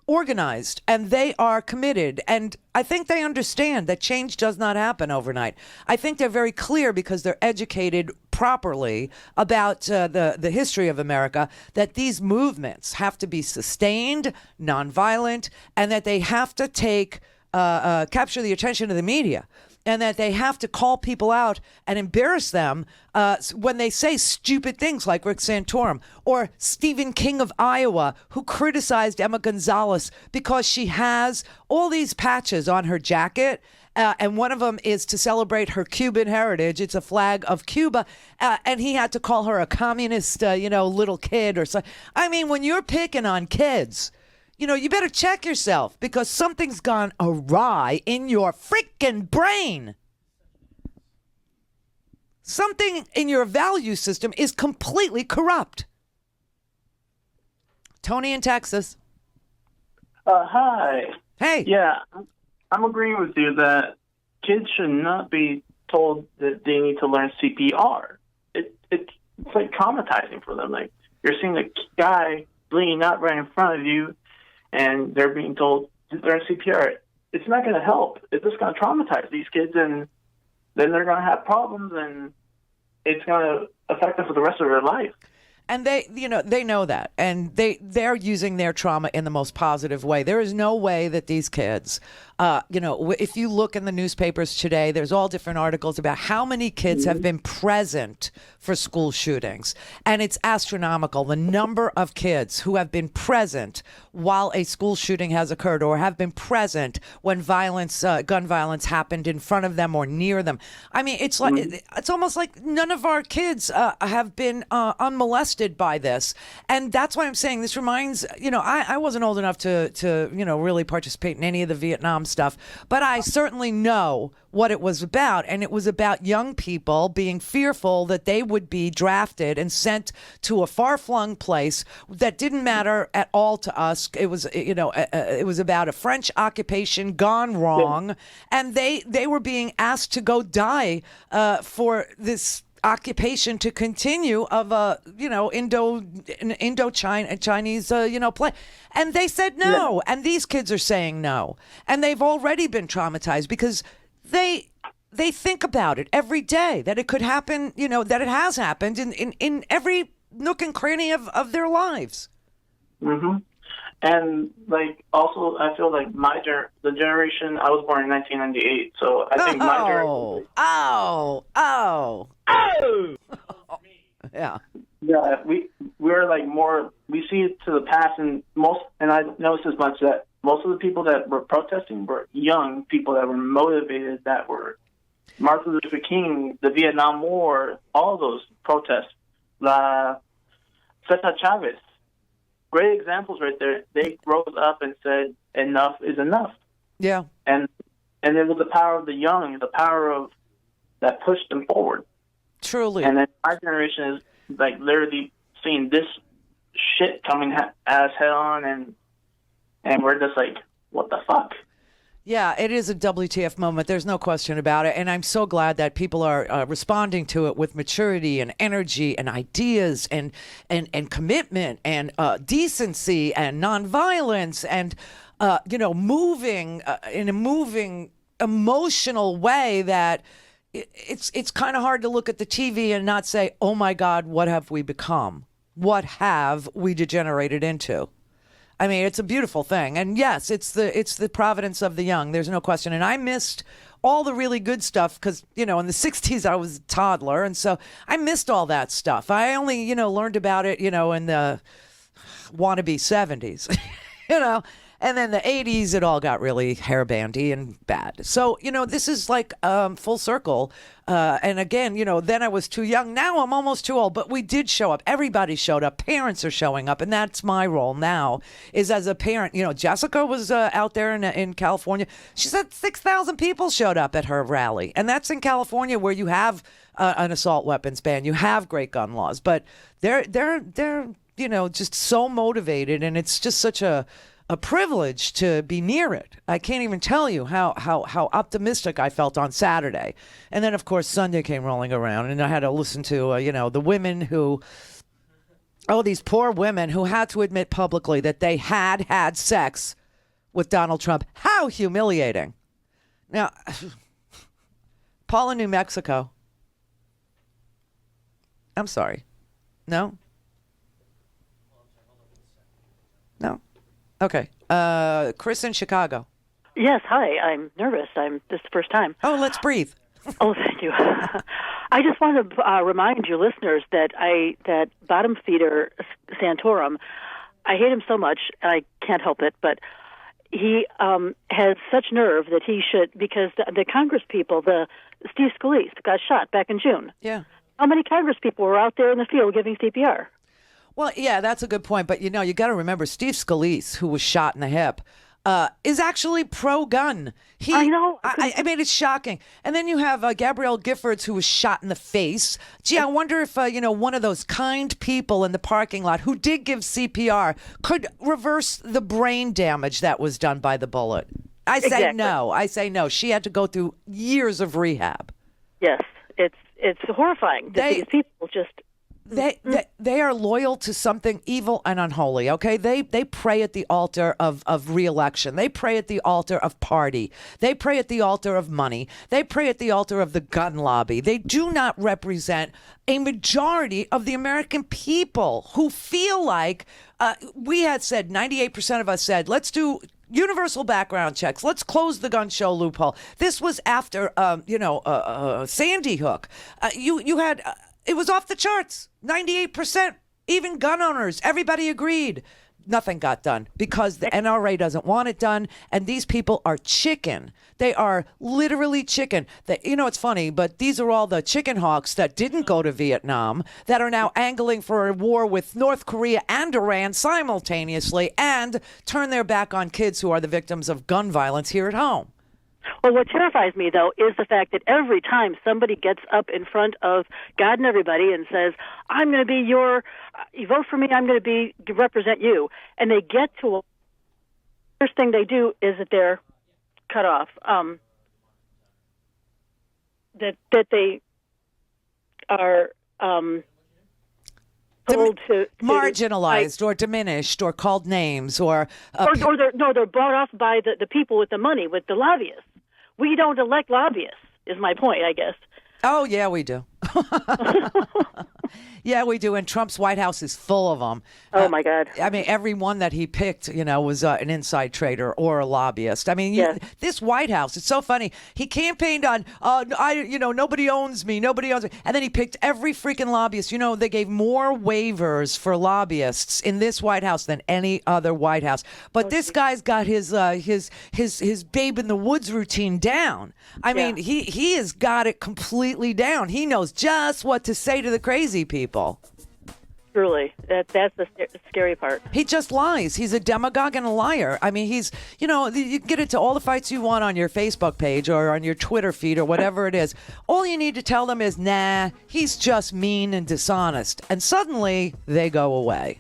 organized and they are committed. And I think they understand that change does not happen overnight. I think they're very clear because they're educated properly about the history of America, that these movements have to be sustained, nonviolent, and that they have to capture the attention of the media. And that they have to call people out and embarrass them when they say stupid things like Rick Santorum or Stephen King of Iowa, who criticized Emma Gonzalez because she has all these patches on her jacket. And one of them is to celebrate her Cuban heritage. It's a flag of Cuba. And he had to call her a communist, little kid or something. I mean, when you're picking on kids, you better check yourself because something's gone awry in your freaking brain. Something in your value system is completely corrupt. Tony in Texas. Hi. Hey. Yeah, I'm agreeing with you that kids should not be told that they need to learn CPR. It's like traumatizing for them. Like, you're seeing a guy bleeding out right in front of you, and they're being told to learn CPR. It's not going to help. It's just going to traumatize these kids, and then they're going to have problems, and it's going to affect them for the rest of their life. And they know that, and they're using their trauma in the most positive way. There is no way that these kids, if you look in the newspapers today, there's all different articles about how many kids have been present for school shootings, and it's astronomical. The number of kids who have been present while a school shooting has occurred, or have been present when gun violence happened in front of them or near them. I mean, it's like it's almost like none of our kids have been unmolested by this. And that's why I'm saying this reminds, I wasn't old enough to really participate in any of the Vietnam stuff, but I certainly know what it was about. And it was about young people being fearful that they would be drafted and sent to a far-flung place that didn't matter at all to us. It was, it was about a French occupation gone wrong. And they were being asked to go die for this occupation to continue of Chinese play, and they said no, and these kids are saying no, and they've already been traumatized because they think about it every day, that it could happen, that it has happened in every nook and cranny of their lives. Mm-hmm. And also, I feel like the generation, I was born in 1998, so I think my generation. Yeah. Yeah, we're like more. We see it to the past, and I noticed as much that most of the people that were protesting were young people that were motivated, that were Martin Luther King, the Vietnam War, all those protests. Cesar Chavez. Great examples right there. They rose up and said, enough is enough. Yeah. And it was the power of the young, the power of that pushed them forward. Truly. And then our generation is literally seeing this shit coming at us head on, and we're just like, what the fuck? Yeah, it is a WTF moment. There's no question about it. And I'm so glad that people are responding to it with maturity and energy and ideas and commitment and decency and nonviolence and, moving in a moving, emotional way that it's kind of hard to look at the TV and not say, oh, my God, what have we become? What have we degenerated into? I mean, it's a beautiful thing. And yes, it's the providence of the young. There's no question. And I missed all the really good stuff because, in the 60s, I was a toddler. And so I missed all that stuff. I only, learned about it, in the wannabe 70s, And then the 80s, it all got really hairbandy and bad. So, this is like full circle. And again, then I was too young. Now I'm almost too old. But we did show up. Everybody showed up. Parents are showing up. And that's my role now is as a parent. Jessica was out there in California. She said 6,000 people showed up at her rally. And that's in California where you have an assault weapons ban. You have great gun laws. But they're just so motivated. And it's just such a privilege to be near it. I can't even tell you how optimistic I felt on Saturday. And then, of course, Sunday came rolling around, and I had to listen to, the women who Oh, these poor women who had to admit publicly that they had sex with Donald Trump. How humiliating. Now, Paul in New Mexico. I'm sorry. No? No? Okay. Chris in Chicago. Yes, hi. I'm nervous. This is the first time. Oh, let's breathe. Oh, thank you. I just want to remind your listeners that that bottom feeder Santorum, I hate him so much, and I can't help it, but he has such nerve that he should, because the Congress people, Steve Scalise got shot back in June. Yeah. How many Congress people were out there in the field giving CPR? Well, yeah, that's a good point. But, you got to remember, Steve Scalise, who was shot in the hip, is actually pro-gun. I know. I mean, it's shocking. And then you have Gabrielle Giffords, who was shot in the face. Gee, I wonder if, one of those kind people in the parking lot who did give CPR could reverse the brain damage that was done by the bullet. I say no. I say no. She had to go through years of rehab. Yes, it's horrifying that these people just... They are loyal to something evil and unholy, okay? They pray at the altar of re-election. They pray at the altar of party. They pray at the altar of money. They pray at the altar of the gun lobby. They do not represent a majority of the American people who feel like, we had said, 98% of us said, let's do universal background checks. Let's close the gun show loophole. This was after, Sandy Hook. You had... It was off the charts. 98%. Even gun owners. Everybody agreed. Nothing got done because the NRA doesn't want it done. And these people are chicken. They are literally chicken. It's funny, but these are all the chicken hawks that didn't go to Vietnam that are now angling for a war with North Korea and Iran simultaneously and turn their back on kids who are the victims of gun violence here at home. Well, what terrifies me, though, is the fact that every time somebody gets up in front of God and everybody and says, I'm going to be you vote for me, I'm going to represent you, and they get to, first thing they do is that they're cut off, that they are told to marginalized or diminished or called names or they're bought off by the people with the money, with the lobbyists. We don't elect lobbyists, is my point, I guess. Oh, yeah, we do. Yeah, we do. And Trump's White House is full of them. Oh, my God. I mean, every one that he picked, was an inside trader or a lobbyist. I mean, this White House, it's so funny. He campaigned on, nobody owns me. Nobody owns me. And then he picked every freaking lobbyist. They gave more waivers for lobbyists in this White House than any other White House. But this guy's got his babe in the woods routine down. I mean, he has got it completely down. He knows just what to say to the crazy people. Truly, that's the scary part. He just lies. He's a demagogue and a liar. I mean, he's, you get into all the fights you want on your Facebook page or on your Twitter feed or whatever it is. All you need to tell them is, nah, he's just mean and dishonest. And suddenly they go away.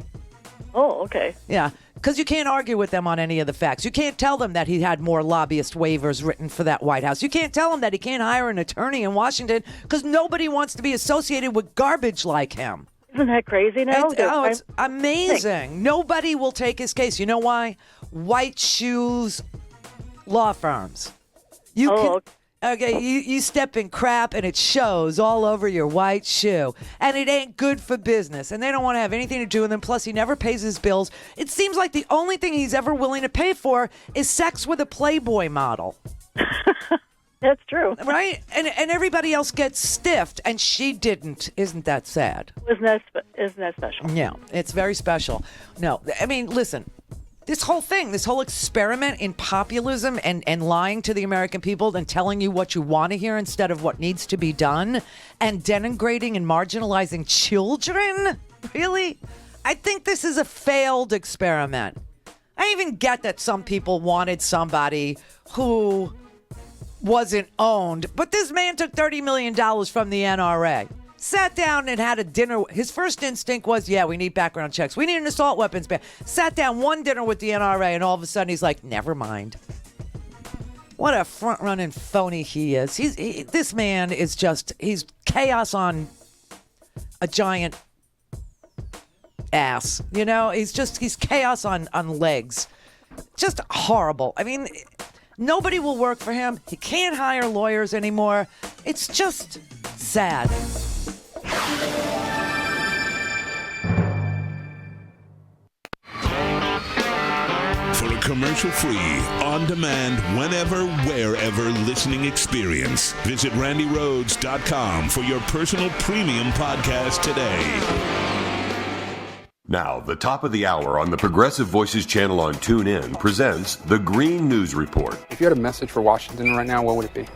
Oh, okay. Yeah, because you can't argue with them on any of the facts. You can't tell them that he had more lobbyist waivers written for that White House. You can't tell them that he can't hire an attorney in Washington because nobody wants to be associated with garbage like him. Isn't that crazy now? It's amazing. Nobody will take his case. You know why? White shoes law firms. You step in crap and it shows all over your white shoe. And it ain't good for business. And they don't want to have anything to do with him. Plus, he never pays his bills. It seems like the only thing he's ever willing to pay for is sex with a Playboy model. That's true. Right? And everybody else gets stiffed, and she didn't. Isn't that sad? Isn't that special? Yeah, it's very special. No, I mean, listen, this whole thing, this whole experiment in populism and lying to the American people and telling you what you want to hear instead of what needs to be done and denigrating and marginalizing children? Really? I think this is a failed experiment. I even get that some people wanted somebody who wasn't owned, but this man took $30 million from the NRA, sat down and had a dinner. His first instinct was, we need background checks. We need an assault weapons ban. Sat down one dinner with the NRA, and all of a sudden he's like, never mind. What a front-running phony he is. This man is he's chaos on a giant ass. He's chaos on legs. Just horrible. I mean, nobody will work for him. He can't hire lawyers anymore. It's just sad. For a commercial-free, on-demand, whenever, wherever listening experience, visit RandiRhodes.com for your personal premium podcast today. Now, the top of the hour on the Progressive Voices channel on TuneIn presents the Green News Report. If you had a message for Washington right now, what would it be?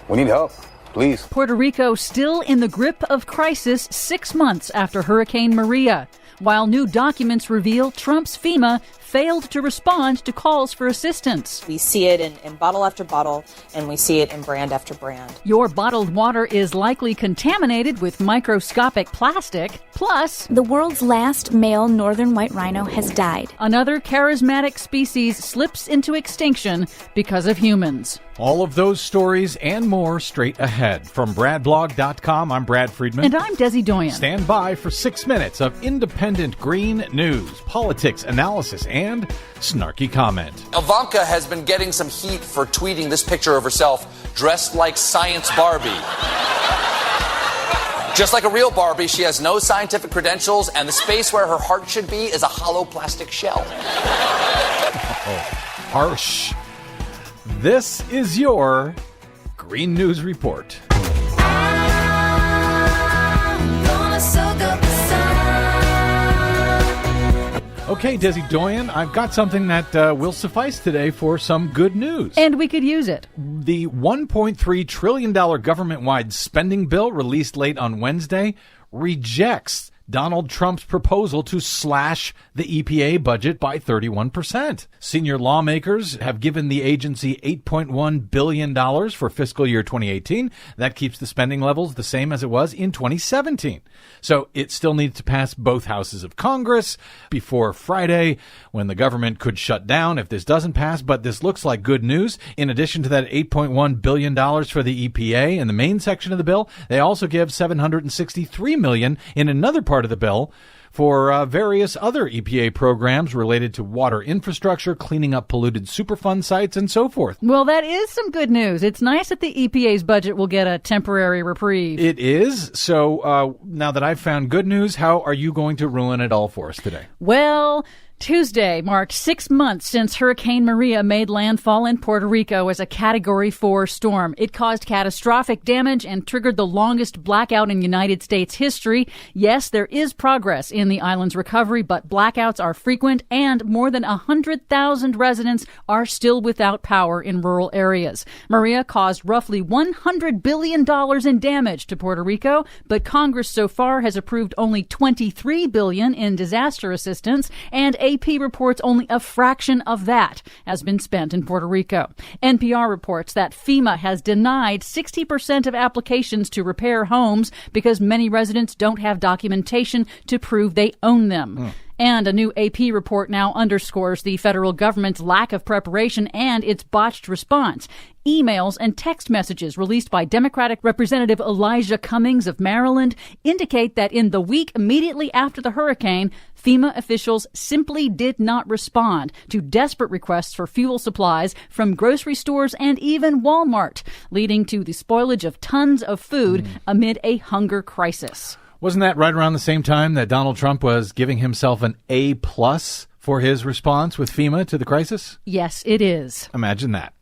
We need help. Please. Puerto Rico still in the grip of crisis 6 months after Hurricane Maria, while new documents reveal Trump's FEMA failed to respond to calls for assistance. We see it in bottle after bottle, and we see it in brand after brand. Your bottled water is likely contaminated with microscopic plastic. Plus, the world's last male northern white rhino has died. Another charismatic species slips into extinction because of humans. All of those stories and more straight ahead. From BradBlog.com, I'm Brad Friedman. And I'm Desi Doyen. Stand by for 6 minutes of independent green news, politics, analysis, and snarky comment. Ivanka has been getting some heat for tweeting this picture of herself dressed like Science Barbie. Just like a real Barbie, she has no scientific credentials, and the space where her heart should be is a hollow plastic shell. Harsh. This is your Green News Report. Okay, Desi Doyen, I've got something that will suffice today for some good news. And we could use it. The $1.3 trillion government-wide spending bill released late on Wednesday rejects Donald Trump's proposal to slash the EPA budget by 31%. Senior lawmakers have given the agency $8.1 billion for fiscal year 2018. That keeps the spending levels the same as it was in 2017. So it still needs to pass both houses of Congress before Friday, when the government could shut down if this doesn't pass. But this looks like good news. In addition to that $8.1 billion for the EPA in the main section of the bill, they also give $763 million in another part of the bill for various other EPA programs related to water infrastructure, cleaning up polluted Superfund sites, and so forth. Well, that is some good news. It's nice that the EPA's budget will get a temporary reprieve. It is. So now that I've found good news, how are you going to ruin it all for us today? Well, Tuesday marked 6 months since Hurricane Maria made landfall in Puerto Rico as a Category 4 storm. It caused catastrophic damage and triggered the longest blackout in United States history. Yes, there is progress in the island's recovery, but blackouts are frequent and more than 100,000 residents are still without power in rural areas. Maria caused roughly $100 billion in damage to Puerto Rico, but Congress so far has approved only $23 billion in disaster assistance, and AP reports only a fraction of that has been spent in Puerto Rico. NPR reports that FEMA has denied 60% of applications to repair homes because many residents don't have documentation to prove they own them. And a new AP report now underscores the federal government's lack of preparation and its botched response. Emails and text messages released by Democratic Representative Elijah Cummings of Maryland indicate that in the week immediately after the hurricane, FEMA officials simply did not respond to desperate requests for fuel supplies from grocery stores and even Walmart, leading to the spoilage of tons of food amid a hunger crisis. Wasn't that right around the same time that Donald Trump was giving himself an A+ for his response with FEMA to the crisis? Yes, it is. Imagine that.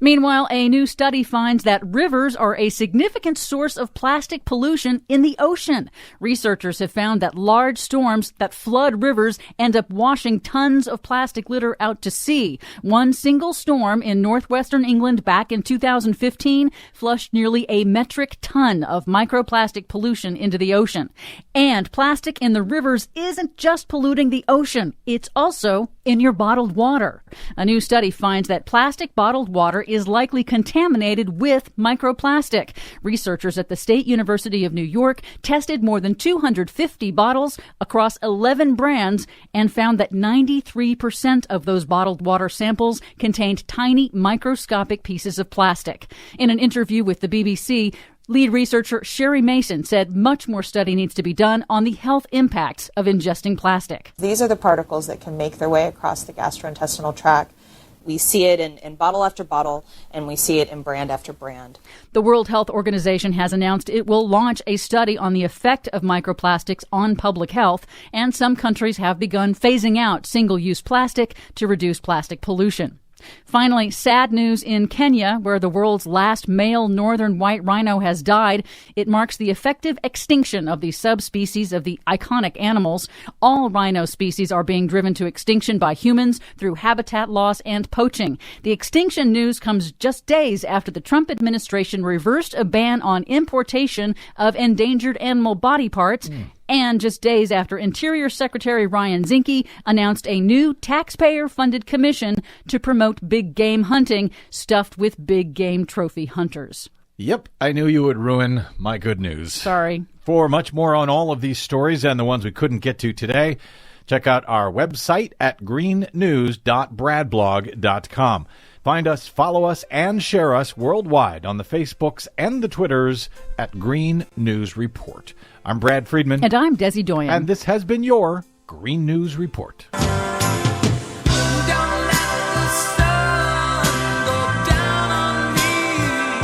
Meanwhile, a new study finds that rivers are a significant source of plastic pollution in the ocean. Researchers have found that large storms that flood rivers end up washing tons of plastic litter out to sea. One single storm in northwestern England back in 2015 flushed nearly a metric ton of microplastic pollution into the ocean. And plastic in the rivers isn't just polluting the ocean, it's also in your bottled water. A new study finds that plastic bottled water is likely contaminated with microplastic. Researchers at the State University of New York tested more than 250 bottles across 11 brands and found that 93% of those bottled water samples contained tiny microscopic pieces of plastic. In an interview with the BBC, Lead researcher Sherry Mason said much more study needs to be done on the health impacts of ingesting plastic. These are the particles that can make their way across the gastrointestinal tract. We see it in bottle after bottle, and we see it in brand after brand. The World Health Organization has announced it will launch a study on the effect of microplastics on public health, and some countries have begun phasing out single-use plastic to reduce plastic pollution. Finally, sad news in Kenya, where the world's last male northern white rhino has died. It marks the effective extinction of the subspecies of the iconic animals. All rhino species are being driven to extinction by humans through habitat loss and poaching. The extinction news comes just days after the Trump administration reversed a ban on importation of endangered animal body parts. And just days after Interior Secretary Ryan Zinke announced a new taxpayer-funded commission to promote big game hunting stuffed with big game trophy hunters. Yep, I knew you would ruin my good news. Sorry. For much more on all of these stories and the ones we couldn't get to today, check out our website at greennews.bradblog.com. Find us, follow us, and share us worldwide on the Facebooks and the Twitters at Green News Report. I'm Brad Friedman. And I'm Desi Doyen. And this has been your Green News Report.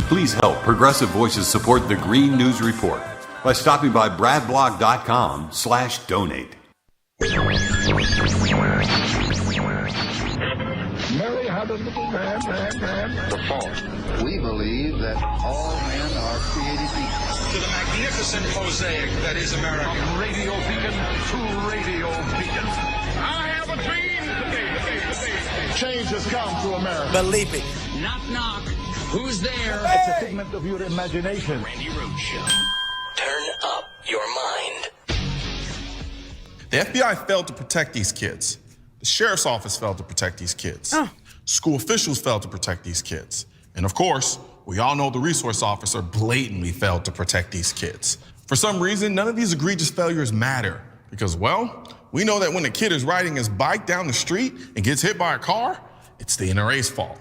Please help Progressive Voices support the Green News Report by stopping by bradblog.com/donate. Mary had a little man. The fault. We believe that all men are created equal. To the magnificent mosaic that is America. From radio beacon to radio beacon. I have a dream today. Change has come to America. Believe it. Knock, knock. Who's there? It's a figment of your imagination. Randi Rhodes Show. Turn up your mind. The FBI failed to protect these kids. The sheriff's office failed to protect these kids. School officials failed to protect these kids. And of course, we all know the resource officer blatantly failed to protect these kids. For some reason, none of these egregious failures matter because, well, we know that when a kid is riding his bike down the street and gets hit by a car, it's the NRA's fault.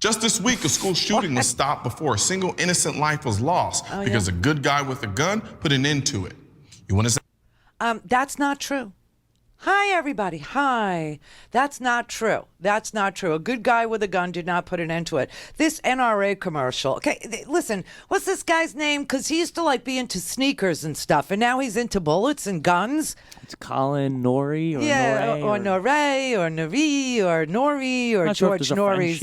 Just this week, a school shooting was stopped before a single innocent life was lost because a good guy with a gun put an end to it. You want to say? That's not true. Hi, everybody. Hi. That's not true. That's not true. A good guy with a gun did not put an end to it. This NRA commercial. Okay, listen, what's this guy's name? Because he used to be into sneakers and stuff, and now he's into bullets and guns. It's Colin Norrie or Norrie or Norrie or Nori or Nori or George Norrie's,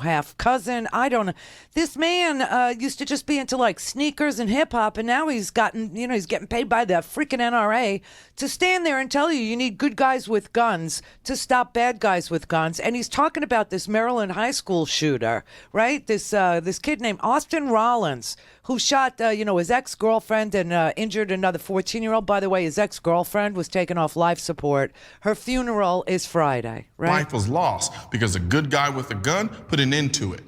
half cousin. I don't know. This man used to just be into sneakers and hip hop, and now he's gotten, he's getting paid by the freaking NRA to stand there and tell you need good guys with guns to stop bad guys with guns. And he's talking about this Maryland high school shooter, right? This kid named Austin Rollins, who shot, his ex-girlfriend and injured another 14-year-old. By the way, his ex-girlfriend was taken off life support. Her funeral is Friday, right? Life was lost because a good guy with a gun put an end to it.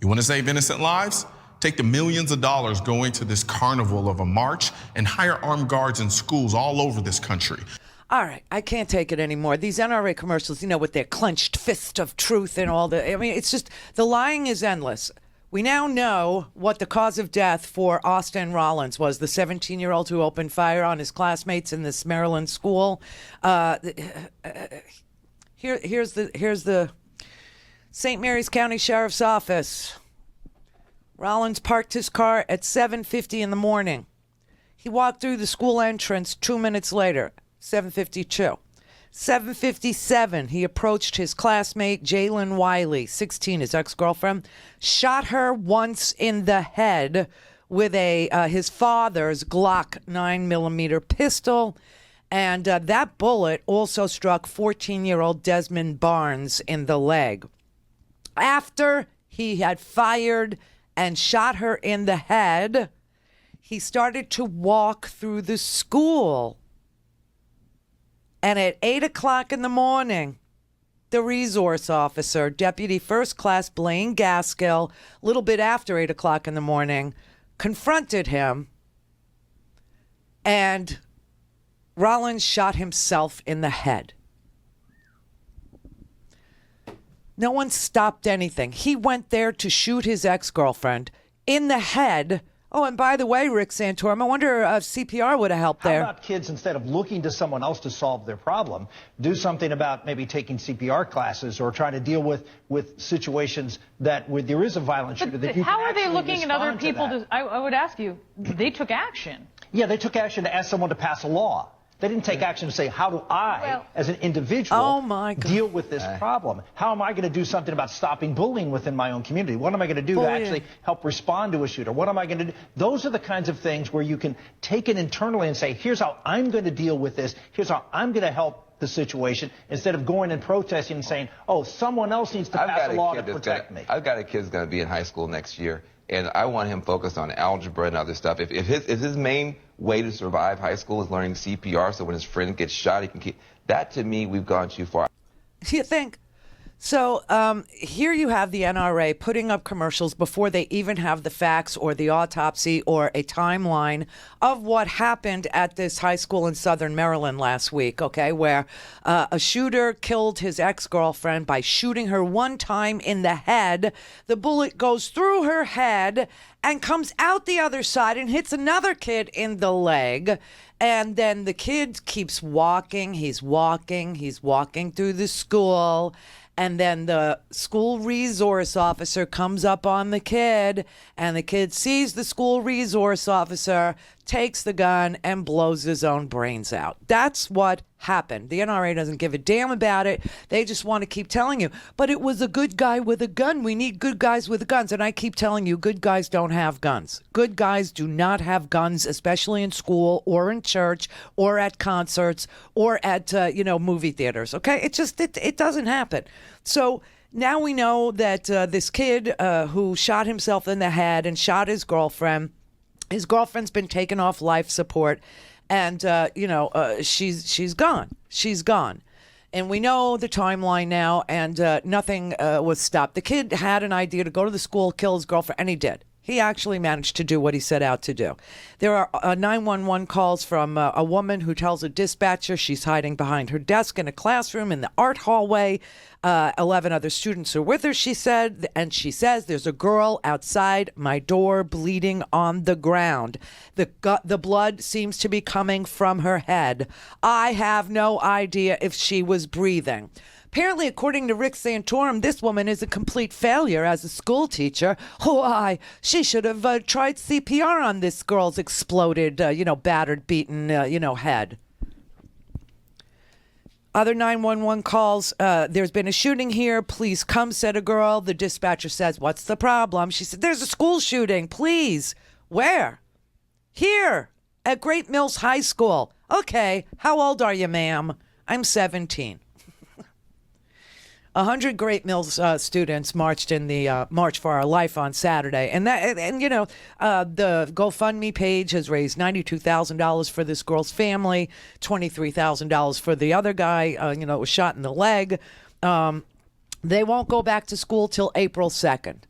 You want to save innocent lives? Take the millions of dollars going to this carnival of a march and hire armed guards in schools all over this country. All right, I can't take it anymore. These NRA commercials, with their clenched fist of truth and all it's just, the lying is endless. We now know what the cause of death for Austin Rollins was, the 17-year-old who opened fire on his classmates in this Maryland school. Here's the St. Mary's County Sheriff's Office. Rollins parked his car at 7:50 in the morning. He walked through the school entrance 2 minutes later. 7:52. 7:57, he approached his classmate, Jalen Wiley, 16, his ex-girlfriend, shot her once in the head with his father's Glock 9mm pistol, and that bullet also struck 14-year-old Desmond Barnes in the leg. After he had fired and shot her in the head, he started to walk through the school. And at 8 o'clock in the morning, the resource officer, Deputy First Class Blaine Gaskill, a little bit after 8 o'clock in the morning, confronted him, and Rollins shot himself in the head. No one stopped anything. He went there to shoot his ex-girlfriend in the head. Oh, and by the way, Rick Santorum, I wonder if CPR would have helped there. How about kids, instead of looking to someone else to solve their problem, do something about maybe taking CPR classes or trying to deal with situations that where there is a violent shooter? That you how can are they actually looking at other respond to people? that. I would ask you, they took action. Yeah, they took action to ask someone to pass a law. They didn't take action to say, how do I, as an individual, deal with this problem? How am I going to do something about stopping bullying within my own community? What am I going to do to actually help respond to a shooter? What am I going to do? Those are the kinds of things where you can take it internally and say, here's how I'm going to deal with this. Here's how I'm going to help the situation, instead of going and protesting and saying, oh, someone else needs to pass a law to protect me. I've got a kid who's going to be in high school next year, and I want him focused on algebra and other stuff. If his main way to survive high school is learning CPR, so when his friend gets shot, he can keep that. To me, we've gone too far. You think? So here you have the NRA putting up commercials before they even have the facts or the autopsy or a timeline of what happened at this high school in Southern Maryland last week, okay, where a shooter killed his ex-girlfriend by shooting her one time in the head. The bullet goes through her head and comes out the other side and hits another kid in the leg. And then the kid keeps walking. He's walking through the school. And then the school resource officer comes up on the kid, and the kid sees the school resource officer, takes the gun, and blows his own brains out. That's what happened. The NRA doesn't give a damn about it. They just want to keep telling you, but it was a good guy with a gun. We need good guys with guns. And I keep telling you, good guys don't have guns. Good guys do not have guns, especially in school or in church or at concerts or at, movie theaters. Okay? It doesn't happen. So now we know that this kid who shot himself in the head and shot his girlfriend's been taken off life support. And, she's gone. She's gone. And we know the timeline now, and nothing was stopped. The kid had an idea to go to the school, kill his girlfriend, and he did. He actually managed to do what he set out to do. There are 911 calls from a woman who tells a dispatcher she's hiding behind her desk in a classroom in the art hallway. 11 other students are with her, she said, and she says there's a girl outside my door bleeding on the ground. The blood seems to be coming from her head. I have no idea if she was breathing. Apparently, according to Rick Santorum, this woman is a complete failure as a school teacher. Why? She should have tried CPR on this girl's exploded, battered, beaten, head. Other 911 calls, there's been a shooting here. Please come, said a girl. The dispatcher says, what's the problem? She said, there's a school shooting. Please. Where? Here, at Great Mills High School. Okay, how old are you, ma'am? I'm 17. 100 Great Mills students marched in the March for Our Life on Saturday, and the GoFundMe page has raised $92,000 for this girl's family, $23,000 for the other guy, was shot in the leg. They won't go back to school till April 2nd.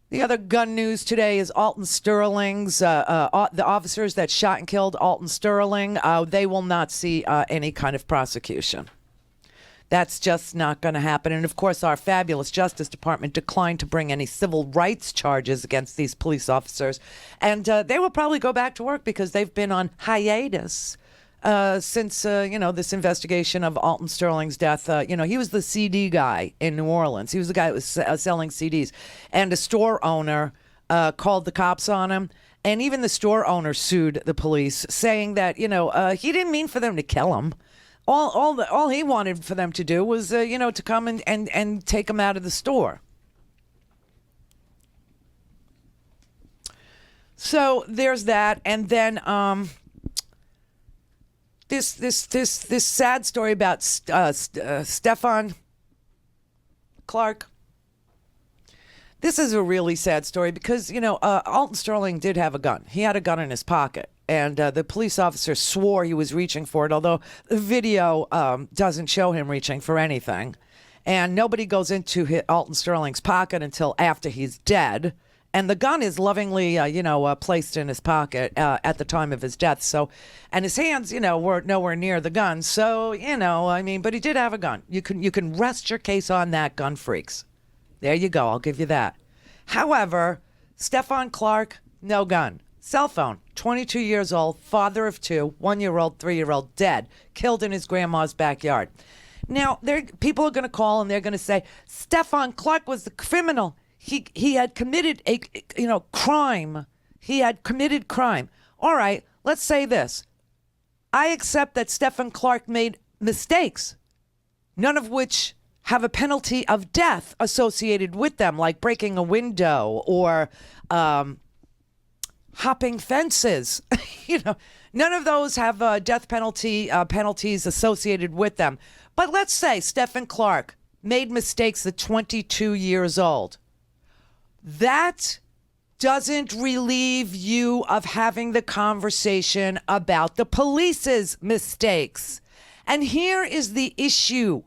The other gun news today is Alton Sterling's, the officers that shot and killed Alton Sterling, they will not see any kind of prosecution. That's just not going to happen. And, of course, our fabulous Justice Department declined to bring any civil rights charges against these police officers. And they will probably go back to work because they've been on hiatus since, this investigation of Alton Sterling's death. He was the CD guy in New Orleans. He was the guy that was selling CDs. And a store owner called the cops on him. And even the store owner sued the police, saying that, he didn't mean for them to kill him. All he wanted for them to do was, to come and take him out of the store. So there's that, and then this sad story about Stephon Clark. This is a really sad story because Alton Sterling did have a gun. He had a gun in his pocket. And the police officer swore he was reaching for it, although the video doesn't show him reaching for anything. And nobody goes into Alton Sterling's pocket until after he's dead. And the gun is lovingly, placed in his pocket at the time of his death. So, and his hands, were nowhere near the gun. So, but he did have a gun. You can rest your case on that, gun freaks. There you go. I'll give you that. However, Stephon Clark, no gun. Cell phone, 22 years old, father of two, 1-year-old, 3-year-old, dead, killed in his grandma's backyard. Now, people are going to call and they're going to say, Stephon Clark was the criminal. He had committed a crime. He had committed crime. All right, let's say this. I accept that Stephon Clark made mistakes, none of which have a penalty of death associated with them, like breaking a window or hopping fences. None of those have death penalties associated with them. But let's say Stephon Clark made mistakes at 22 years old. That doesn't relieve you of having the conversation about the police's mistakes. And here is the issue.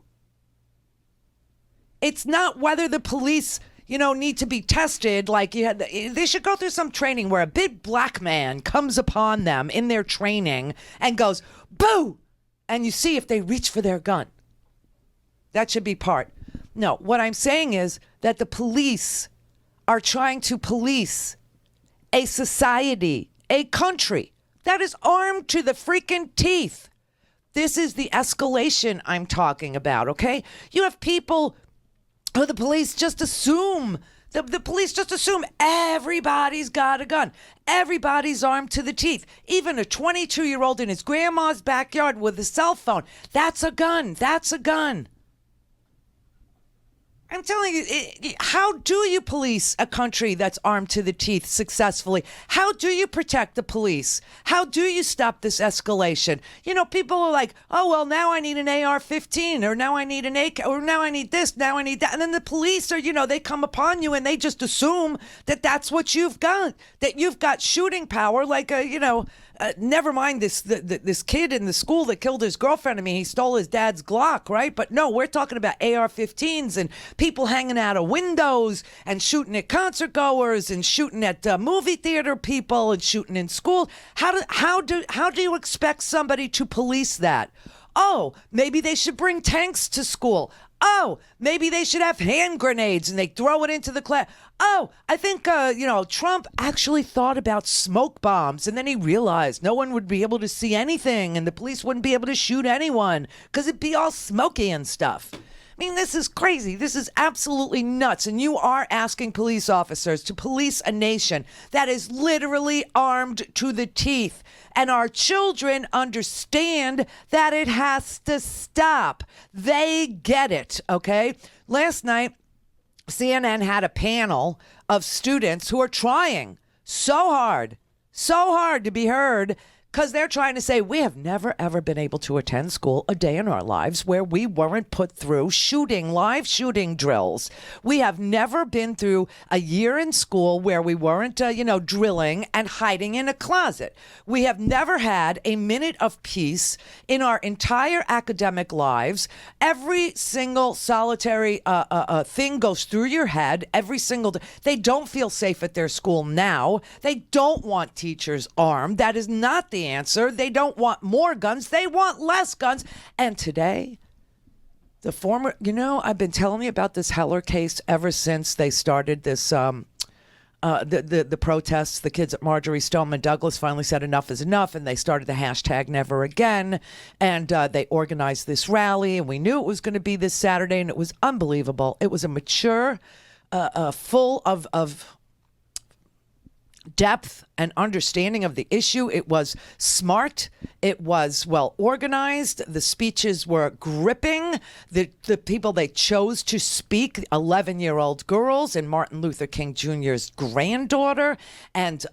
It's not whether the police, need to be tested. Like they should go through some training where a big black man comes upon them in their training and goes, boo! And you see if they reach for their gun. That should be part. No, what I'm saying is that the police are trying to police a society, a country that is armed to the freaking teeth. This is the escalation I'm talking about, okay? You have people who the police just assume, the police just assume everybody's got a gun. Everybody's armed to the teeth. Even a 22-year-old in his grandma's backyard with a cell phone. That's a gun. That's a gun. I'm telling you, how do you police a country that's armed to the teeth successfully? How do you protect the police? How do you stop this escalation? People are like, oh, well, now I need an AR-15, or now I need an AK, or now I need this, now I need that. And then the police are, they come upon you and they just assume that that's what you've got, that you've got shooting power like never mind this kid in the school that killed his girlfriend. I mean, he stole his dad's Glock, right? But no, we're talking about AR-15s and people hanging out of windows and shooting at concert goers and shooting at movie theater people and shooting in school. How do you expect somebody to police that? Oh, maybe they should bring tanks to school. Oh, maybe they should have hand grenades and they throw it into the class. Oh, I think, Trump actually thought about smoke bombs and then he realized no one would be able to see anything and the police wouldn't be able to shoot anyone because it'd be all smoky and stuff. I mean, this is crazy. This is absolutely nuts. And you are asking police officers to police a nation that is literally armed to the teeth. And our children understand that it has to stop. They get it, okay? Last night, CNN had a panel of students who are trying so hard to be heard, because they're trying to say we have never, ever been able to attend school a day in our lives where we weren't put through live shooting drills. We have never been through a year in school where we weren't, drilling and hiding in a closet. We have never had a minute of peace in our entire academic lives. Every single solitary thing goes through your head every single day. They don't feel safe at their school now. They don't want teachers armed. That is not the answer. They don't want more guns. They want less guns. And today, the former, I've been telling you about this Heller case ever since they started this, the protests. The kids at Marjorie Stoneman Douglas finally said enough is enough, and they started the hashtag Never Again, and they organized this rally, and we knew it was going to be this Saturday, and it was unbelievable. It was a mature, full of depth and understanding of the issue. It was smart. It was well organized. The speeches were gripping. The people they chose to speak, 11-year-old girls and Martin Luther King Jr.'s granddaughter, and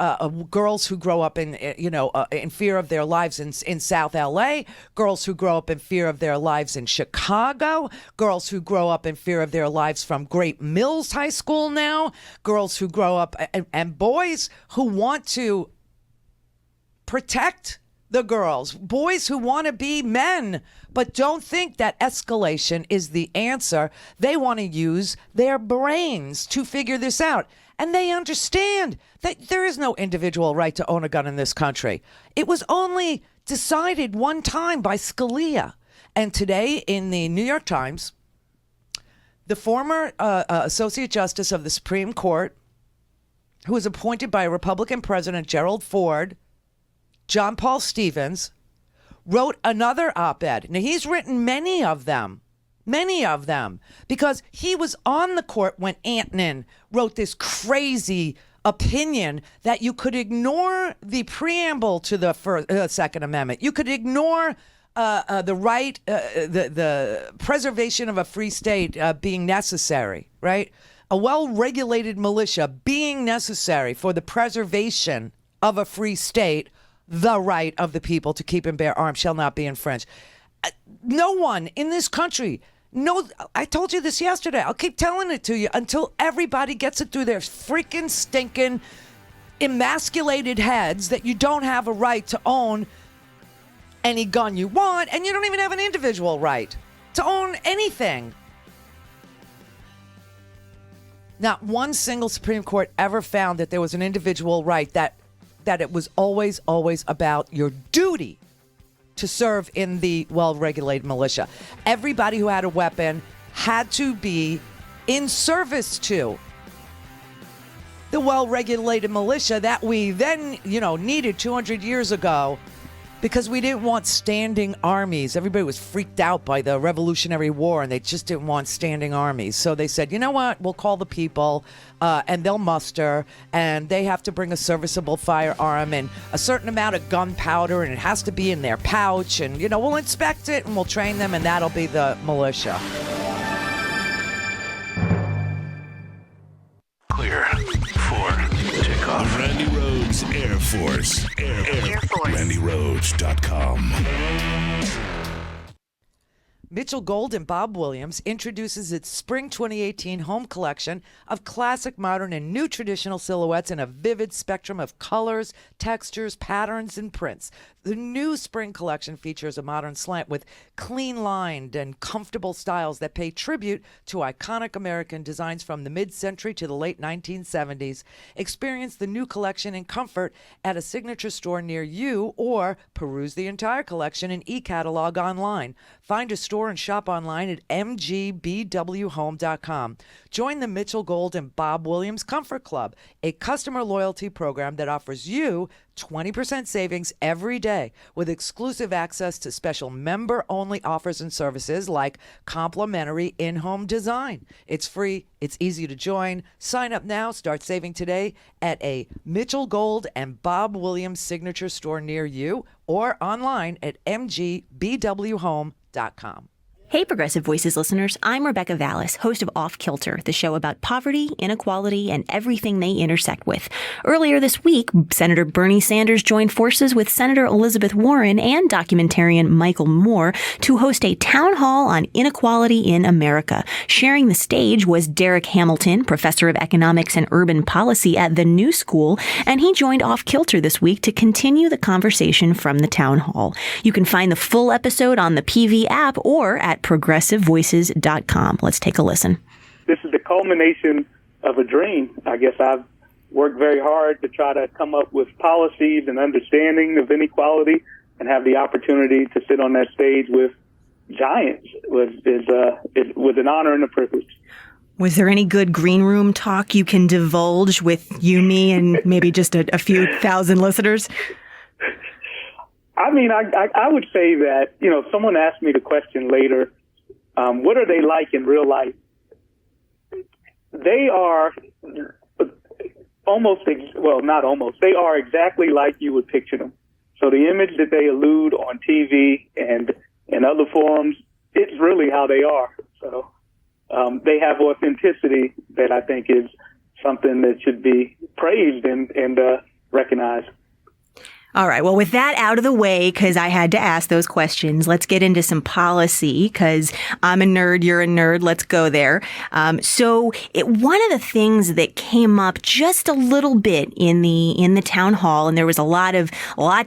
girls who grow up in fear of their lives in South LA, girls who grow up in fear of their lives in Chicago, girls who grow up in fear of their lives from Great Mills High School now, girls who grow up and boys who want to protect the girls, boys who want to be men, but don't think that escalation is the answer. They want to use their brains to figure this out. And they understand that there is no individual right to own a gun in this country. It was only decided one time by Scalia. And today in the New York Times, the former Associate Justice of the Supreme Court, who was appointed by Republican President Gerald Ford, John Paul Stevens, wrote another op-ed. Now, he's written many of them, because he was on the court when Antonin wrote this crazy opinion that you could ignore the preamble to the Second Amendment. You could ignore the right, the preservation of a free state being necessary, right? A well-regulated militia being necessary for the preservation of a free state. The right of the people to keep and bear arms shall not be infringed. No one in this country, I told you this yesterday. I'll keep telling it to you until everybody gets it through their freaking stinking emasculated heads that you don't have a right to own any gun you want, and you don't even have an individual right to own anything. Not one single Supreme Court ever found that there was an individual right, that it was always about your duty to serve in the well-regulated militia. Everybody who had a weapon had to be in service to the well-regulated militia that we then, needed 200 years ago because we didn't want standing armies. Everybody was freaked out by the Revolutionary War, and they just didn't want standing armies. So they said, you know what, we'll call the people, and they'll muster, and they have to bring a serviceable firearm and a certain amount of gunpowder, and it has to be in their pouch, and, we'll inspect it, and we'll train them, and that'll be the militia. Clear for takeoff. Randi Rhodes Air Force. Air Force. RandiRhodes.com. Mitchell Gold and Bob Williams introduces its Spring 2018 home collection of classic, modern, and new traditional silhouettes in a vivid spectrum of colors, textures, patterns, and prints. The new spring collection features a modern slant with clean-lined and comfortable styles that pay tribute to iconic American designs from the mid-century to the late 1970s. Experience the new collection in comfort at a signature store near you, or peruse the entire collection in e-catalog online. Find a store and shop online at mgbwhome.com. Join the Mitchell Gold and Bob Williams Comfort Club, a customer loyalty program that offers you 20% savings every day with exclusive access to special member-only offers and services like complimentary in-home design. It's free. It's easy to join. Sign up now. Start saving today at a Mitchell Gold and Bob Williams signature store near you or online at mgbwhome.com. Hey, Progressive Voices listeners, I'm Rebecca Vallis, host of Off Kilter, the show about poverty, inequality, and everything they intersect with. Earlier this week, Senator Bernie Sanders joined forces with Senator Elizabeth Warren and documentarian Michael Moore to host a town hall on inequality in America. Sharing the stage was Derek Hamilton, professor of economics and urban policy at the New School, and he joined Off Kilter this week to continue the conversation from the town hall. You can find the full episode on the PV app or at progressivevoices.com. Let's take a listen. This is the culmination of a dream. I guess I've worked very hard to try to come up with policies and understanding of inequality, and have the opportunity to sit on that stage with giants was an honor and a privilege. Was there any good green room talk you can divulge with you, me, and maybe just a few thousand listeners? I mean, I would say that, if someone asked me the question later, what are they like in real life? They are they are exactly like you would picture them. So the image that they elude on TV and in other forums, it's really how they are. So they have authenticity that I think is something that should be praised and recognized. All right. Well, with that out of the way, because I had to ask those questions, let's get into some policy, because I'm a nerd, you're a nerd. Let's go there. One of the things that came up just a little bit in the town hall, and there was a lot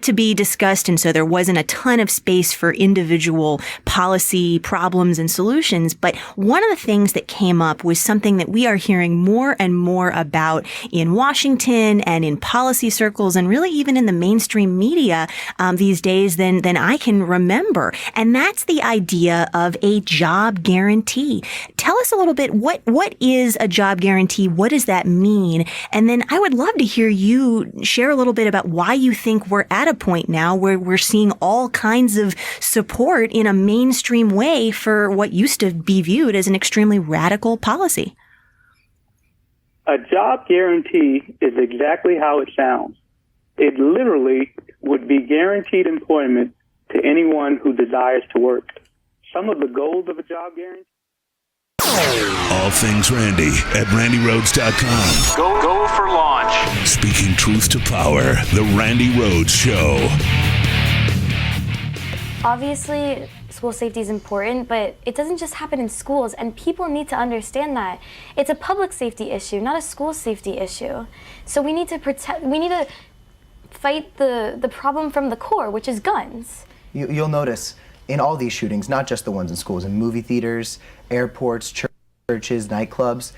to be discussed, and so there wasn't a ton of space for individual policy problems and solutions. But one of the things that came up was something that we are hearing more and more about in Washington and in policy circles, and really even in the mainstream mainstream media these days than I can remember. And that's the idea of a job guarantee. Tell us a little bit, what is a job guarantee? What does that mean? And then I would love to hear you share a little bit about why you think we're at a point now where we're seeing all kinds of support in a mainstream way for what used to be viewed as an extremely radical policy. A job guarantee is exactly how it sounds. It literally would be guaranteed employment to anyone who desires to work. Some of the goals of a job guarantee. All things Randi at RandiRhodes.com. Go for launch. Speaking truth to power, the Randi Rhodes Show. Obviously, school safety is important, but it doesn't just happen in schools, and people need to understand that. It's a public safety issue, not a school safety issue. So we need to fight the problem from the core, which is guns. You'll notice in all these shootings, not just the ones in schools, in movie theaters, airports, churches, nightclubs,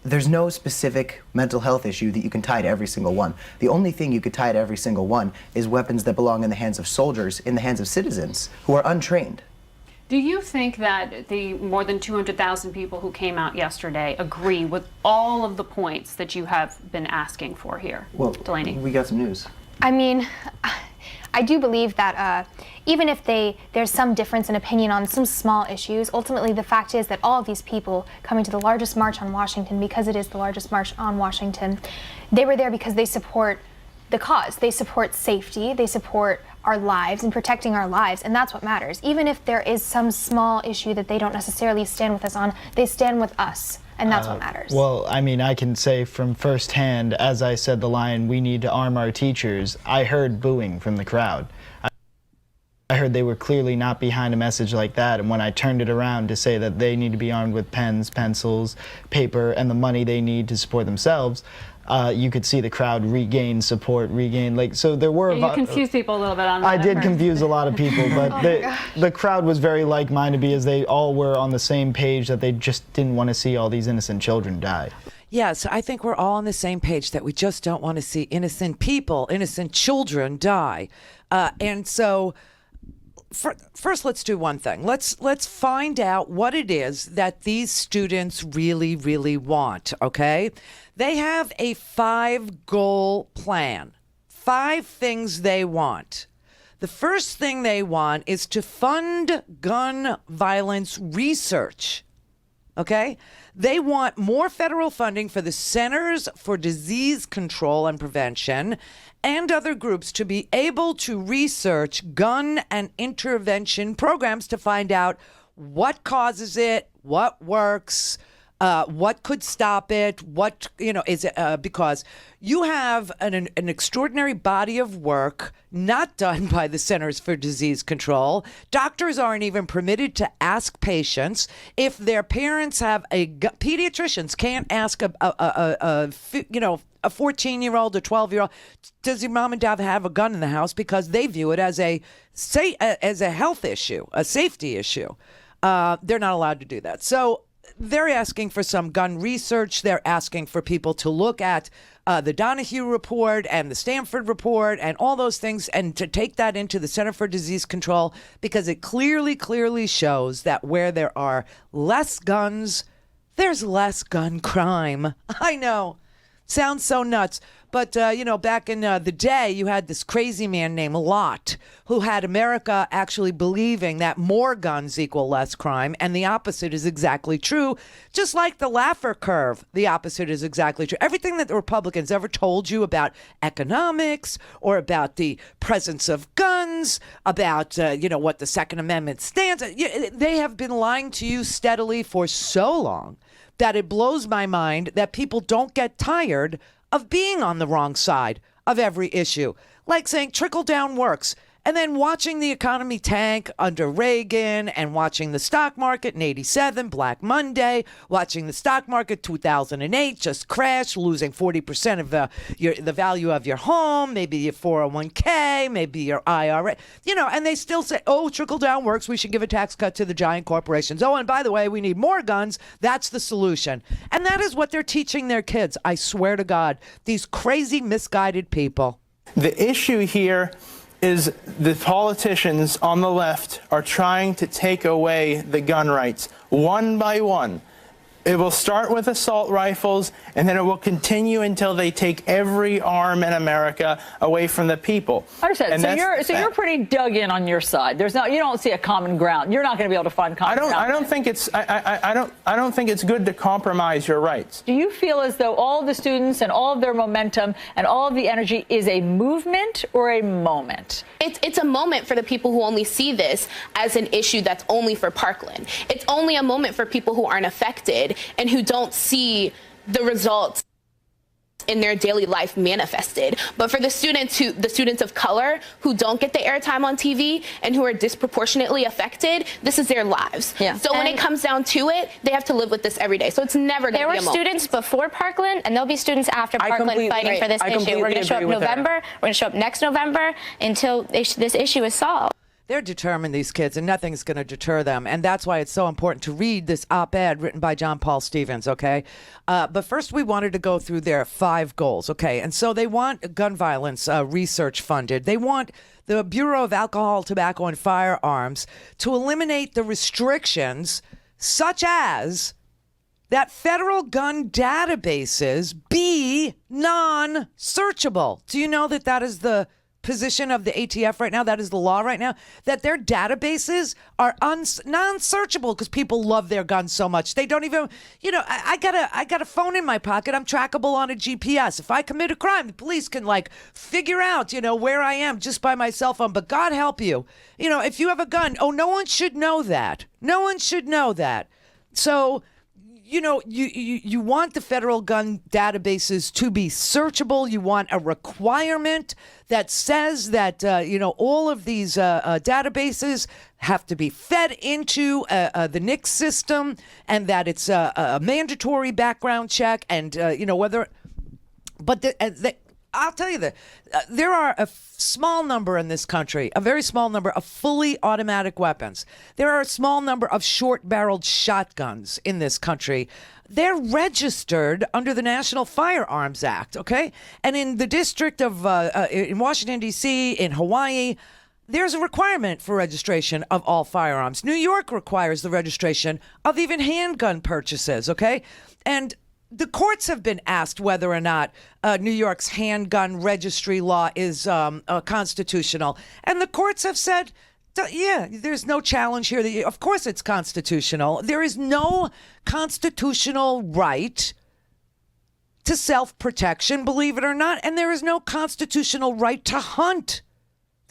there's no specific mental health issue that you can tie to every single one. The only thing you could tie to every single one is weapons that belong in the hands of soldiers, in the hands of citizens who are untrained. Do you think that the more than 200,000 people who came out yesterday agree with all of the points that you have been asking for here? Well, Delaney, we got some news. I mean, I do believe that even if there's some difference in opinion on some small issues, ultimately the fact is that all of these people coming to the largest march on Washington, because it is the largest march on Washington, they were there because they support the cause. They support safety, they support our lives and protecting our lives, and that's what matters. Even if there is some small issue that they don't necessarily stand with us on, they stand with us. And that's what matters. Well, I mean, I can say from firsthand, as I said the line, we need to arm our teachers, I heard booing from the crowd. I heard they were clearly not behind a message like that, and when I turned it around to say that they need to be armed with pens, pencils, paper, and the money they need to support themselves, you could see the crowd regain support, so there were... You confused people a little bit on that. I did confuse a lot of people, but the crowd was very like-minded because they all were on the same page that they just didn't want to see all these innocent children die. Yes, I think we're all on the same page that we just don't want to see innocent people, innocent children die. And so... First, let's do one thing. Let's find out what it is that these students really, really want, okay? They have a 5-goal plan, 5 things they want. The first thing they want is to fund gun violence research, okay? They want more federal funding for the Centers for Disease Control and Prevention and other groups to be able to research gun and intervention programs to find out what causes it, what works, what could stop it, is it, because you have an extraordinary body of work not done by the Centers for Disease Control. Doctors aren't even permitted to ask patients if their parents have pediatricians can't ask a 14-year-old or 12-year-old, does your mom and dad have a gun in the house, because they view it as a health issue, a safety issue. They're not allowed to do that. So they're asking for some gun research. They're asking for people to look at the Donahue report and the Stanford report and all those things, and to take that into the Center for Disease Control, because it clearly shows that where there are less guns, there's less gun crime. I know. Sounds so nuts. But, back in the day, you had this crazy man named Lott who had America actually believing that more guns equal less crime. And the opposite is exactly true. Just like the Laffer curve, the opposite is exactly true. Everything that the Republicans ever told you about economics or about the presence of guns, about, what the Second Amendment stands, they have been lying to you steadily for so long that it blows my mind that people don't get tired of being on the wrong side of every issue. Like saying trickle down works, and then watching the economy tank under Reagan, and watching the stock market in 87, Black Monday, watching the stock market 2008 just crash, losing 40% of the value of your home, maybe your 401k, maybe your IRA, and they still say, oh, trickle down works, we should give a tax cut to the giant corporations. Oh, and by the way, we need more guns. That's the solution. And that is what they're teaching their kids. I swear to God, these crazy, misguided people. The issue here is the politicians on the left are trying to take away the gun rights one by one. It will start with assault rifles, and then it will continue until they take every arm in America away from the people. I understand. So you're pretty dug in on your side. You don't see a common ground. You're not going to be able to find common ground. I don't think it's good to compromise your rights. Do you feel as though all the students and all of their momentum and all of the energy is a movement or a moment? It's a moment for the people who only see this as an issue that's only for Parkland. It's only a moment for people who aren't affected and who don't see the results in their daily life manifested. But for the students of color who don't get the airtime on TV and who are disproportionately affected, this is their lives. Yeah. So when it comes down to it, they have to live with this every day. So it's never going to be a moment. There were students before Parkland, and there'll be students after Parkland fighting for this issue. We're going to show up November. We're going to show up next November until this issue is solved. They're determined, these kids, and nothing's going to deter them. And that's why it's so important to read this op-ed written by John Paul Stevens, okay? But first, we wanted to go through their 5 goals, okay? And so they want gun violence research funded. They want the Bureau of Alcohol, Tobacco, and Firearms to eliminate the restrictions such as that federal gun databases be non-searchable. Do you know that that is the position of the ATF right now? That is the law right now, that their databases are non-searchable because people love their guns so much. They don't even, I got a phone in my pocket. I'm trackable on a GPS. If I commit a crime, the police can figure out, where I am just by my cell phone. But God help you, if you have a gun, no one should know that. No one should know that. So, you want the federal gun databases to be searchable. You want a requirement that says that, all of these databases have to be fed into the NICS system, and that it's a mandatory background check, and, whether. But I'll tell you that there are a small number in this country, a very small number of fully automatic weapons. There are a small number of short-barreled shotguns in this country. They're registered under the National Firearms Act, okay? And in the district of, in Washington, D.C., in Hawaii, there's a requirement for registration of all firearms. New York requires the registration of even handgun purchases, okay? And the courts have been asked whether or not New York's handgun registry law is constitutional. And the courts have said, yeah, there's no challenge here. Of course it's constitutional. There is no constitutional right to self-protection, believe it or not. And there is no constitutional right to hunt.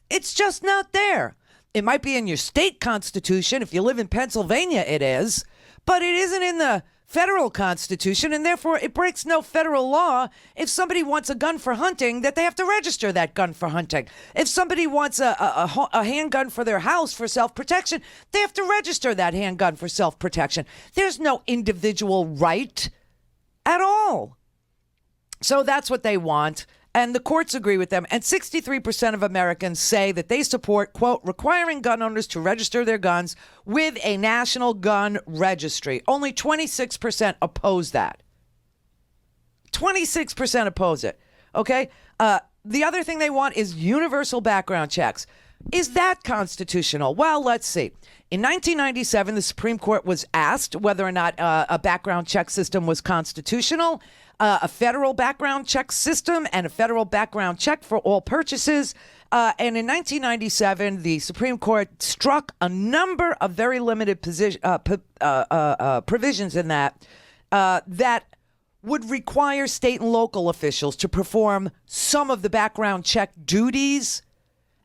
It's just not there. It might be in your state constitution. If you live in Pennsylvania, it is. But it isn't in the federal constitution, and therefore it breaks no federal law if somebody wants a gun for hunting that they have to register that gun for hunting. If somebody wants a handgun for their house for self-protection, they have to register that handgun for self-protection. There's no individual right at all. So that's what they want. And the courts agree with them. And 63% of Americans say that they support, quote, requiring gun owners to register their guns with a national gun registry. Only 26% oppose that. 26% oppose it. Okay? The other thing they want is universal background checks. Is that constitutional? Well, let's see. In 1997, the Supreme Court was asked whether or not a background check system was constitutional. A federal background check system and a federal background check for all purchases. And in 1997, the Supreme Court struck a number of very limited provisions in that that would require state and local officials to perform some of the background check duties.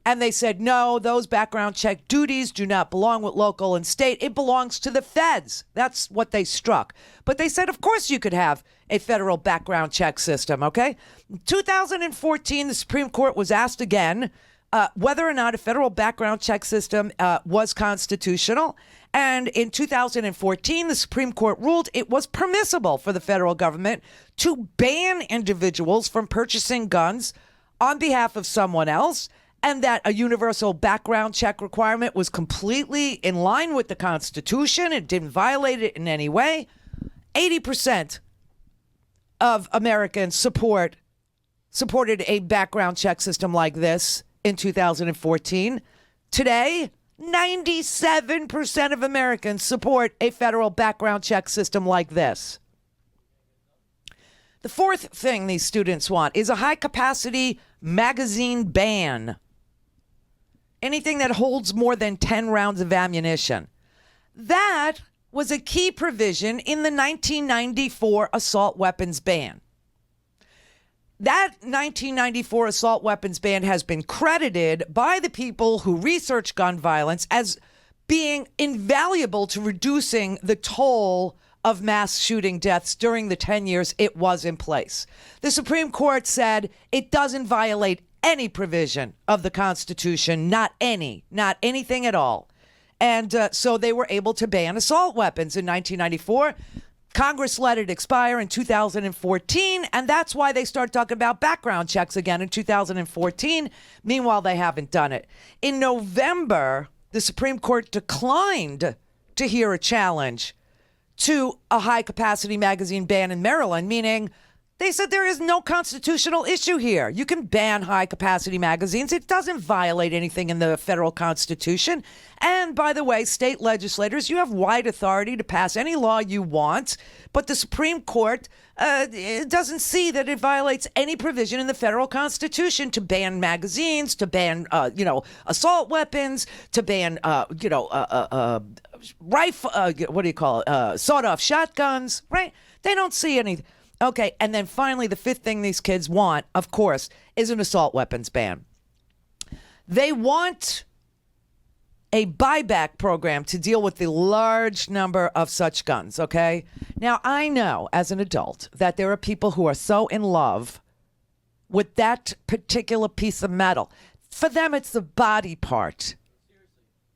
And they said, no, those background check duties do not belong with local and state. It belongs to the feds. That's what they struck. But they said, of course, you could have a federal background check system, okay? In 2014, the Supreme Court was asked again whether or not a federal background check system was constitutional. And in 2014, the Supreme Court ruled it was permissible for the federal government to ban individuals from purchasing guns on behalf of someone else, and that a universal background check requirement was completely in line with the Constitution. It didn't violate it in any way. 80% of Americans support supported a background check system like this in 2014. Today, 97% of Americans support a federal background check system like this. The fourth thing these students want is a high-capacity magazine ban. Anything that holds more than 10 rounds of ammunition. That was a key provision in the 1994 assault weapons ban. That 1994 assault weapons ban has been credited by the people who research gun violence as being invaluable to reducing the toll of mass shooting deaths during the 10 years it was in place. The Supreme Court said it doesn't violate any provision of the Constitution, not anything at all. And so they were able to ban assault weapons in 1994. Congress let it expire in 2014, and that's why they start talking about background checks again in 2014. Meanwhile, they haven't done it. In November, the Supreme Court declined to hear a challenge to a high-capacity magazine ban in Maryland, meaning they said there is no constitutional issue here. You can ban high-capacity magazines. It doesn't violate anything in the federal Constitution. And by the way, state legislators, you have wide authority to pass any law you want, but the Supreme Court doesn't see that it violates any provision in the federal Constitution to ban magazines, to ban, assault weapons, to ban, sawed-off shotguns, right? They don't see anything. Okay, and then finally, the fifth thing these kids want, of course, is an assault weapons ban. They want a buyback program to deal with the large number of such guns, okay? Now, I know as an adult that there are people who are so in love with that particular piece of metal. For them, it's the body part.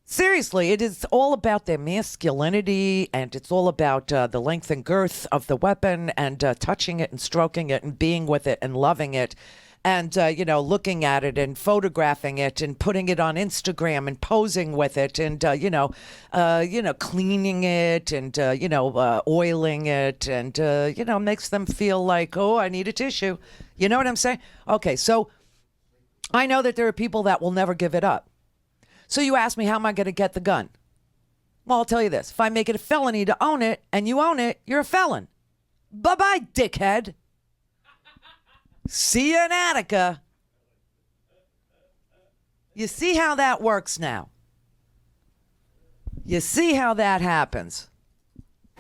Seriously, it is all about their masculinity, and it's all about the length and girth of the weapon, and touching it and stroking it and being with it and loving it, and looking at it and photographing it and putting it on Instagram and posing with it, and cleaning it and oiling it, and makes them feel like, oh, I need a tissue. You know what I'm saying? Okay, so I know that there are people that will never give it up. So you ask me, how am I going to get the gun? Well, I'll tell you this. If I make it a felony to own it and you own it, you're a felon. Bye-bye, dickhead. See you in Attica. You see how that works now? You see how that happens?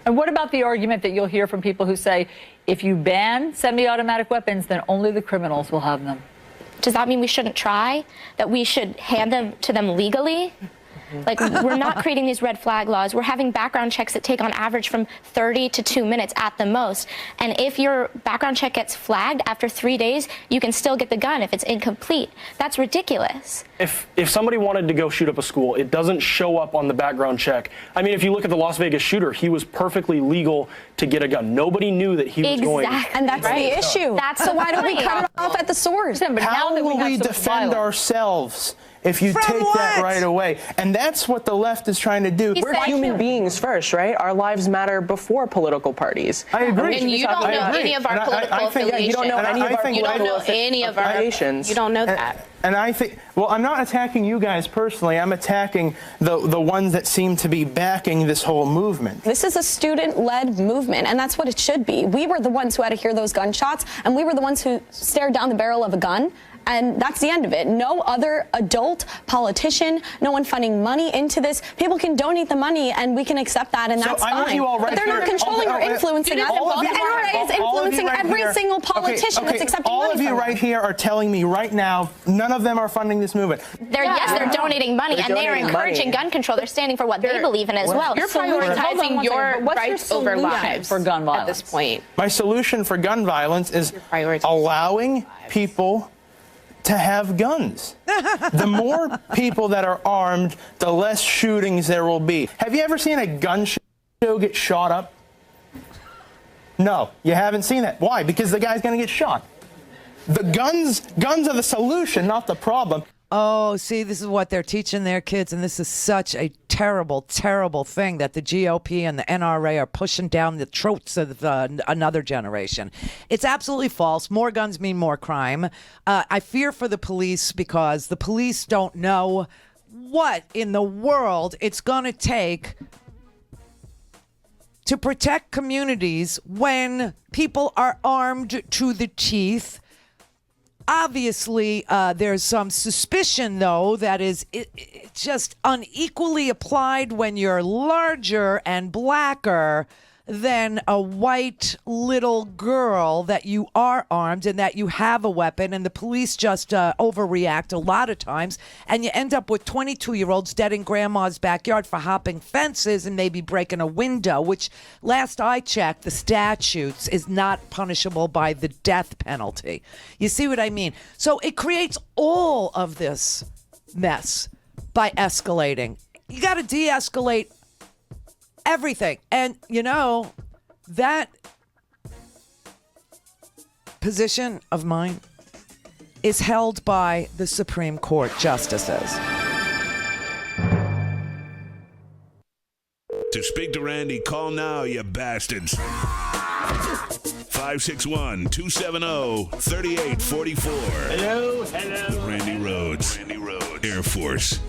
And what about the argument that you'll hear from people who say, if you ban semi-automatic weapons, then only the criminals will have them? Does that mean we shouldn't try? That we should hand them to them legally? Like, we're not creating these red flag laws. We're having background checks that take on average from 30 to 2 minutes at the most. And if your background check gets flagged after 3 days, you can still get the gun if it's incomplete. That's ridiculous. If somebody wanted to go shoot up a school, it doesn't show up on the background check. I mean, if you look at the Las Vegas shooter, he was perfectly legal to get a gun. Nobody knew that he was going. And that's the issue. So why don't we cut it off at the source? How will we defend ourselves if you take that right away? And that's what the left is trying to do. We're human beings first, right? Our lives matter before political parties. I agree. And you don't know any of our political affiliations. You don't know any of our political affiliations. You don't know that. And I think, well, I'm not attacking you guys personally. I'm attacking the ones that seem to be backing this whole movement. This is a student-led movement, and that's what it should be. We were the ones who had to hear those gunshots, and we were the ones who stared down the barrel of a gun. And that's the end of it. No other adult politician, no one funding money into this. People can donate the money, and we can accept that, and that's fine. But they're not controlling or influencing us. The NRA is influencing every single politician that's accepting money. All of you right here are telling me right now, none of them are funding this movement. They're donating money, and they are encouraging gun control. They're standing for what they believe in as well. You're prioritizing your rights over lives for gun violence at this point. My solution for gun violence is allowing people to have guns. The more people that are armed, the less shootings there will be. Have you ever seen a gun show get shot up? No, you haven't seen that. Why? Because the guy's going to get shot. The guns are the solution, not the problem. Oh, see, this is what they're teaching their kids, and this is such a terrible, terrible thing that the GOP and the NRA are pushing down the throats of another generation. It's absolutely false. More guns mean more crime. I fear for the police because the police don't know what in the world it's going to take to protect communities when people are armed to the teeth. Obviously, there's some suspicion, though, that is just unequally applied when you're larger and blacker than a white little girl, that you are armed and that you have a weapon, and the police just overreact a lot of times, and you end up with 22-year-olds dead in grandma's backyard for hopping fences and maybe breaking a window, which, last I checked, the statutes is not punishable by the death penalty. You see what I mean? So it creates all of this mess by escalating. You got to de-escalate everything. And, you know, that position of mine is held by the Supreme Court justices. To speak to Randi, call now, you bastards. 561-270-3844. Hello. The Randi Rhodes Air Force.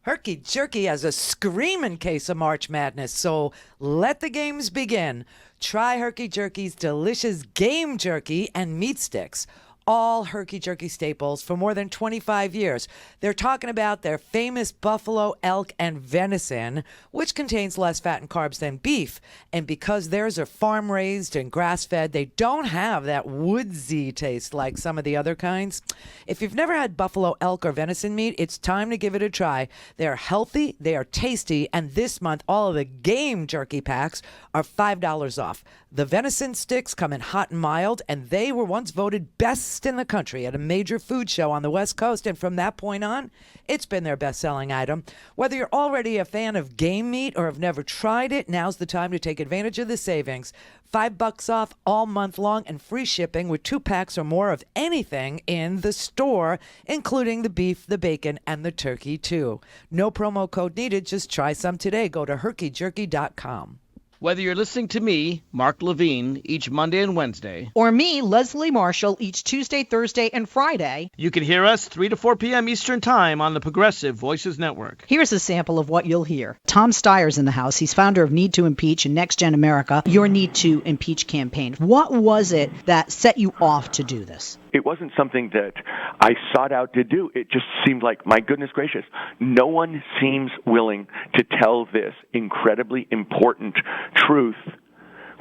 Herky Jerky has a screaming case of March Madness, so let the games begin. Try Herky Jerky's delicious game jerky and meat sticks. All Herky Jerky staples for more than 25 years. They're talking about their famous buffalo, elk, and venison, which contains less fat and carbs than beef. And because theirs are farm-raised and grass-fed, they don't have that woodsy taste like some of the other kinds. If you've never had buffalo, elk, or venison meat, it's time to give it a try. They are healthy, they are tasty, and this month, all of the game jerky packs are $5 off. The venison sticks come in hot and mild, and they were once voted best in the country at a major food show on the West Coast, and from that point on, it's been their best-selling item. Whether you're already a fan of game meat or have never tried it, now's the time to take advantage of the savings. $5 off all month long and free shipping with 2 packs or more of anything in the store, including the beef, the bacon, and the turkey, too. No promo code needed. Just try some today. Go to herkyjerky.com. Whether you're listening to me, Mark Levine, each Monday and Wednesday, or me, Leslie Marshall, each Tuesday, Thursday, and Friday, you can hear us 3 to 4 p.m. Eastern Time on the Progressive Voices Network. Here's a sample of what you'll hear. Tom Steyer's in the house. He's founder of Need to Impeach and Next Gen America, your Need to Impeach campaign. What was it that set you off to do this? It wasn't something that I sought out to do. It just seemed like, my goodness gracious, no one seems willing to tell this incredibly important truth,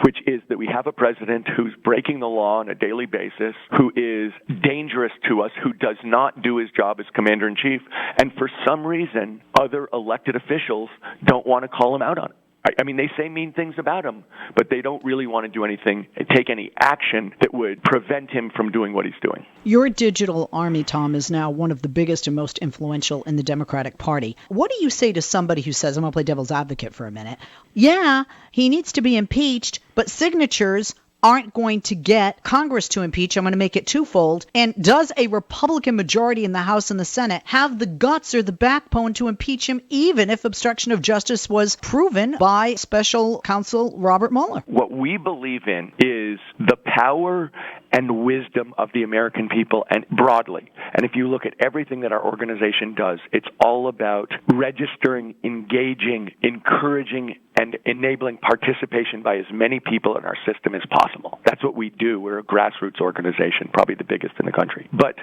which is that we have a president who's breaking the law on a daily basis, who is dangerous to us, who does not do his job as commander-in-chief, and for some reason, other elected officials don't want to call him out on it. I mean, they say mean things about him, but they don't really want to do anything, take any action that would prevent him from doing what he's doing. Your digital army, Tom, is now one of the biggest and most influential in the Democratic Party. What do you say to somebody who says, I'm going to play devil's advocate for a minute, yeah, he needs to be impeached, but signatures aren't going to get Congress to impeach. I'm going to make it twofold. And does a Republican majority in the House and the Senate have the guts or the backbone to impeach him, even if obstruction of justice was proven by special counsel Robert Mueller? What we believe in is the power and wisdom of the American people, and broadly. And if you look at everything that our organization does, it's all about registering, engaging, encouraging, and enabling participation by as many people in our system as possible. That's what we do. We're a grassroots organization, probably the biggest in the country. But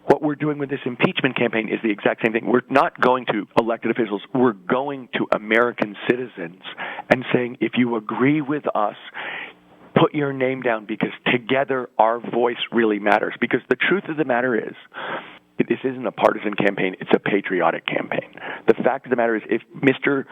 what we're doing with this impeachment campaign is the exact same thing. We're not going to elected officials. We're going to American citizens and saying, if you agree with us, put your name down, because together our voice really matters. Because the truth of the matter is, this isn't a partisan campaign, it's a patriotic campaign. The fact of the matter is, if Mr.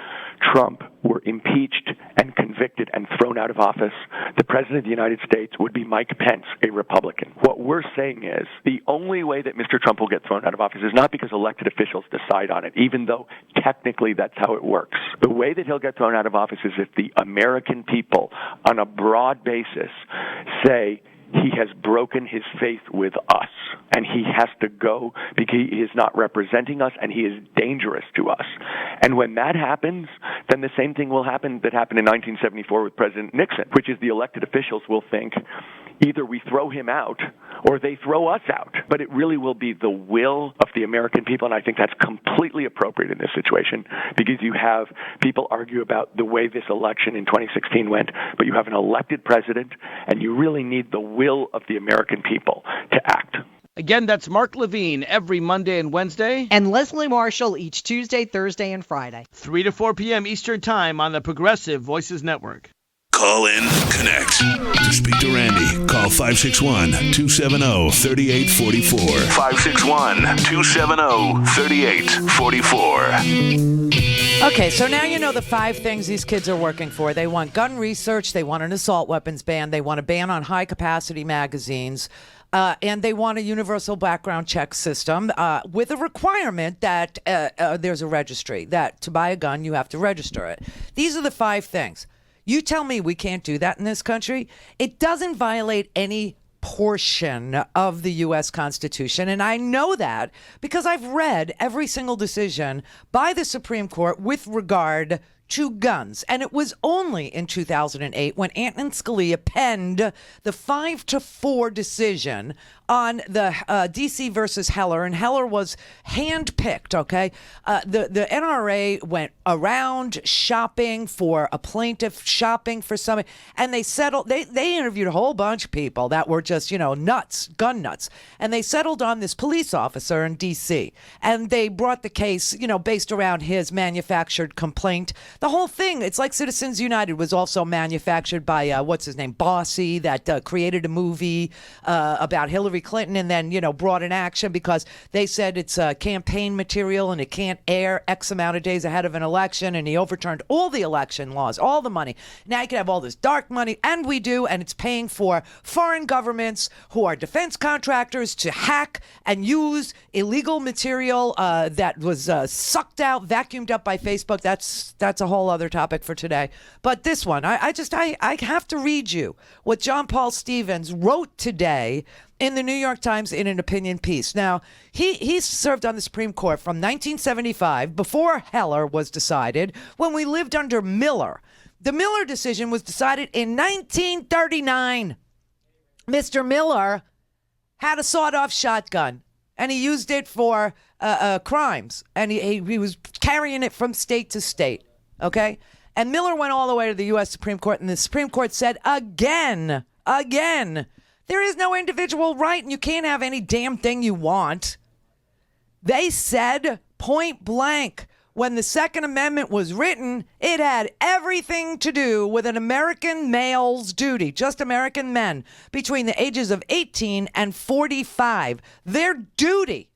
Trump were impeached and convicted and thrown out of office, the President of the United States would be Mike Pence, a Republican. What we're saying is, the only way that Mr. Trump will get thrown out of office is not because elected officials decide on it, even though technically that's how it works. The way that he'll get thrown out of office is if the American people, on a broad basis, say, he has broken his faith with us, and he has to go because he is not representing us, and he is dangerous to us. And when that happens, then the same thing will happen that happened in 1974 with President Nixon, which is the elected officials will think either we throw him out or they throw us out. But it really will be the will of the American people, and I think that's completely appropriate in this situation because you have people argue about the way this election in 2016 went, but you have an elected president, and you really need the will of the American people to act. Again, that's Mark Levine every Monday and Wednesday. And Leslie Marshall each Tuesday, Thursday, and Friday. 3 to 4 p.m. Eastern Time on the Progressive Voices Network. Call in, connect. To speak to Randi, call 561-270-3844. 561-270-3844. Okay, so now you know the 5 things these kids are working for. They want gun research, they want an assault weapons ban, they want a ban on high-capacity magazines, and they want a universal background check system with a requirement that there's a registry, that to buy a gun, you have to register it. These are the 5 things. You tell me we can't do that in this country. It doesn't violate any portion of the U.S. Constitution, and I know that because I've read every single decision by the Supreme Court with regard to guns. And it was only in 2008 when Antonin Scalia penned the 5-4 decision on the D.C. versus Heller, and Heller was handpicked, okay? The NRA went around shopping for a plaintiff, shopping for somebody, and they settled, they interviewed a whole bunch of people that were just, nuts, gun nuts, and they settled on this police officer in D.C., and they brought the case, based around his manufactured complaint. The whole thing, it's like Citizens United was also manufactured by, what's his name, Bossy, that created a movie about Hillary Clinton and then, brought in action because they said it's campaign material and it can't air X amount of days ahead of an election, and he overturned all the election laws, all the money. Now you can have all this dark money, and we do, and it's paying for foreign governments who are defense contractors to hack and use illegal material that was sucked out, vacuumed up by Facebook. That's a whole other topic for today. But this one, I have to read you what John Paul Stevens wrote today in the New York Times in an opinion piece. Now, he served on the Supreme Court from 1975, before Heller was decided, when we lived under Miller. The Miller decision was decided in 1939. Mr. Miller had a sawed-off shotgun, and he used it for crimes, and he was carrying it from state to state, okay? And Miller went all the way to the U.S. Supreme Court, and the Supreme Court said again, there is no individual right, and you can't have any damn thing you want. They said point blank, when the Second Amendment was written, it had everything to do with an American male's duty, just American men, between the ages of 18 and 45. Their duty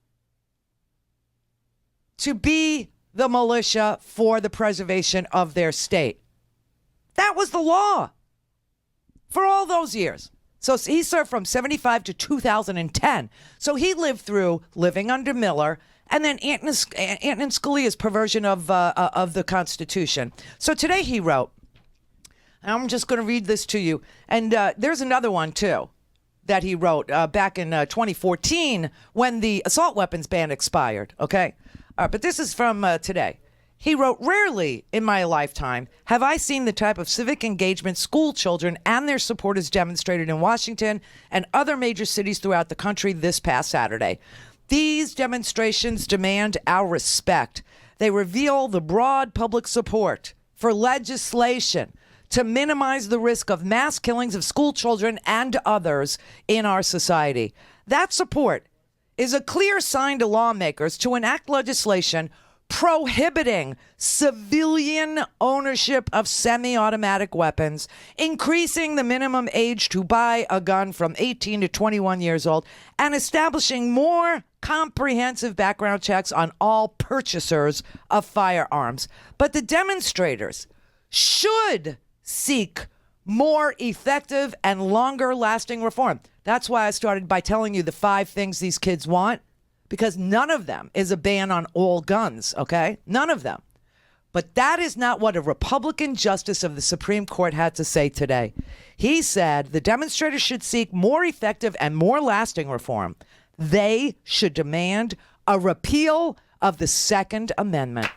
to be the militia for the preservation of their state. That was the law for all those years. So he served from 75 to 2010. So he lived through living under Miller and then Antonin Scalia's perversion of the Constitution. So today he wrote, I'm just going to read this to you. And there's another one, too, that he wrote back in 2014 when the assault weapons ban expired. Okay. But this is from today. He wrote, rarely in my lifetime have I seen the type of civic engagement school children and their supporters demonstrated in Washington and other major cities throughout the country this past Saturday. These demonstrations demand our respect. They reveal the broad public support for legislation to minimize the risk of mass killings of school children and others in our society. That support is a clear sign to lawmakers to enact legislation prohibiting civilian ownership of semi-automatic weapons, increasing the minimum age to buy a gun from 18 to 21 years old, and establishing more comprehensive background checks on all purchasers of firearms. But the demonstrators should seek more effective and longer-lasting reform. That's why I started by telling you the 5 things these kids want, because none of them is a ban on all guns, okay? None of them. But that is not what a Republican justice of the Supreme Court had to say today. He said the demonstrators should seek more effective and more lasting reform. They should demand a repeal of the Second Amendment.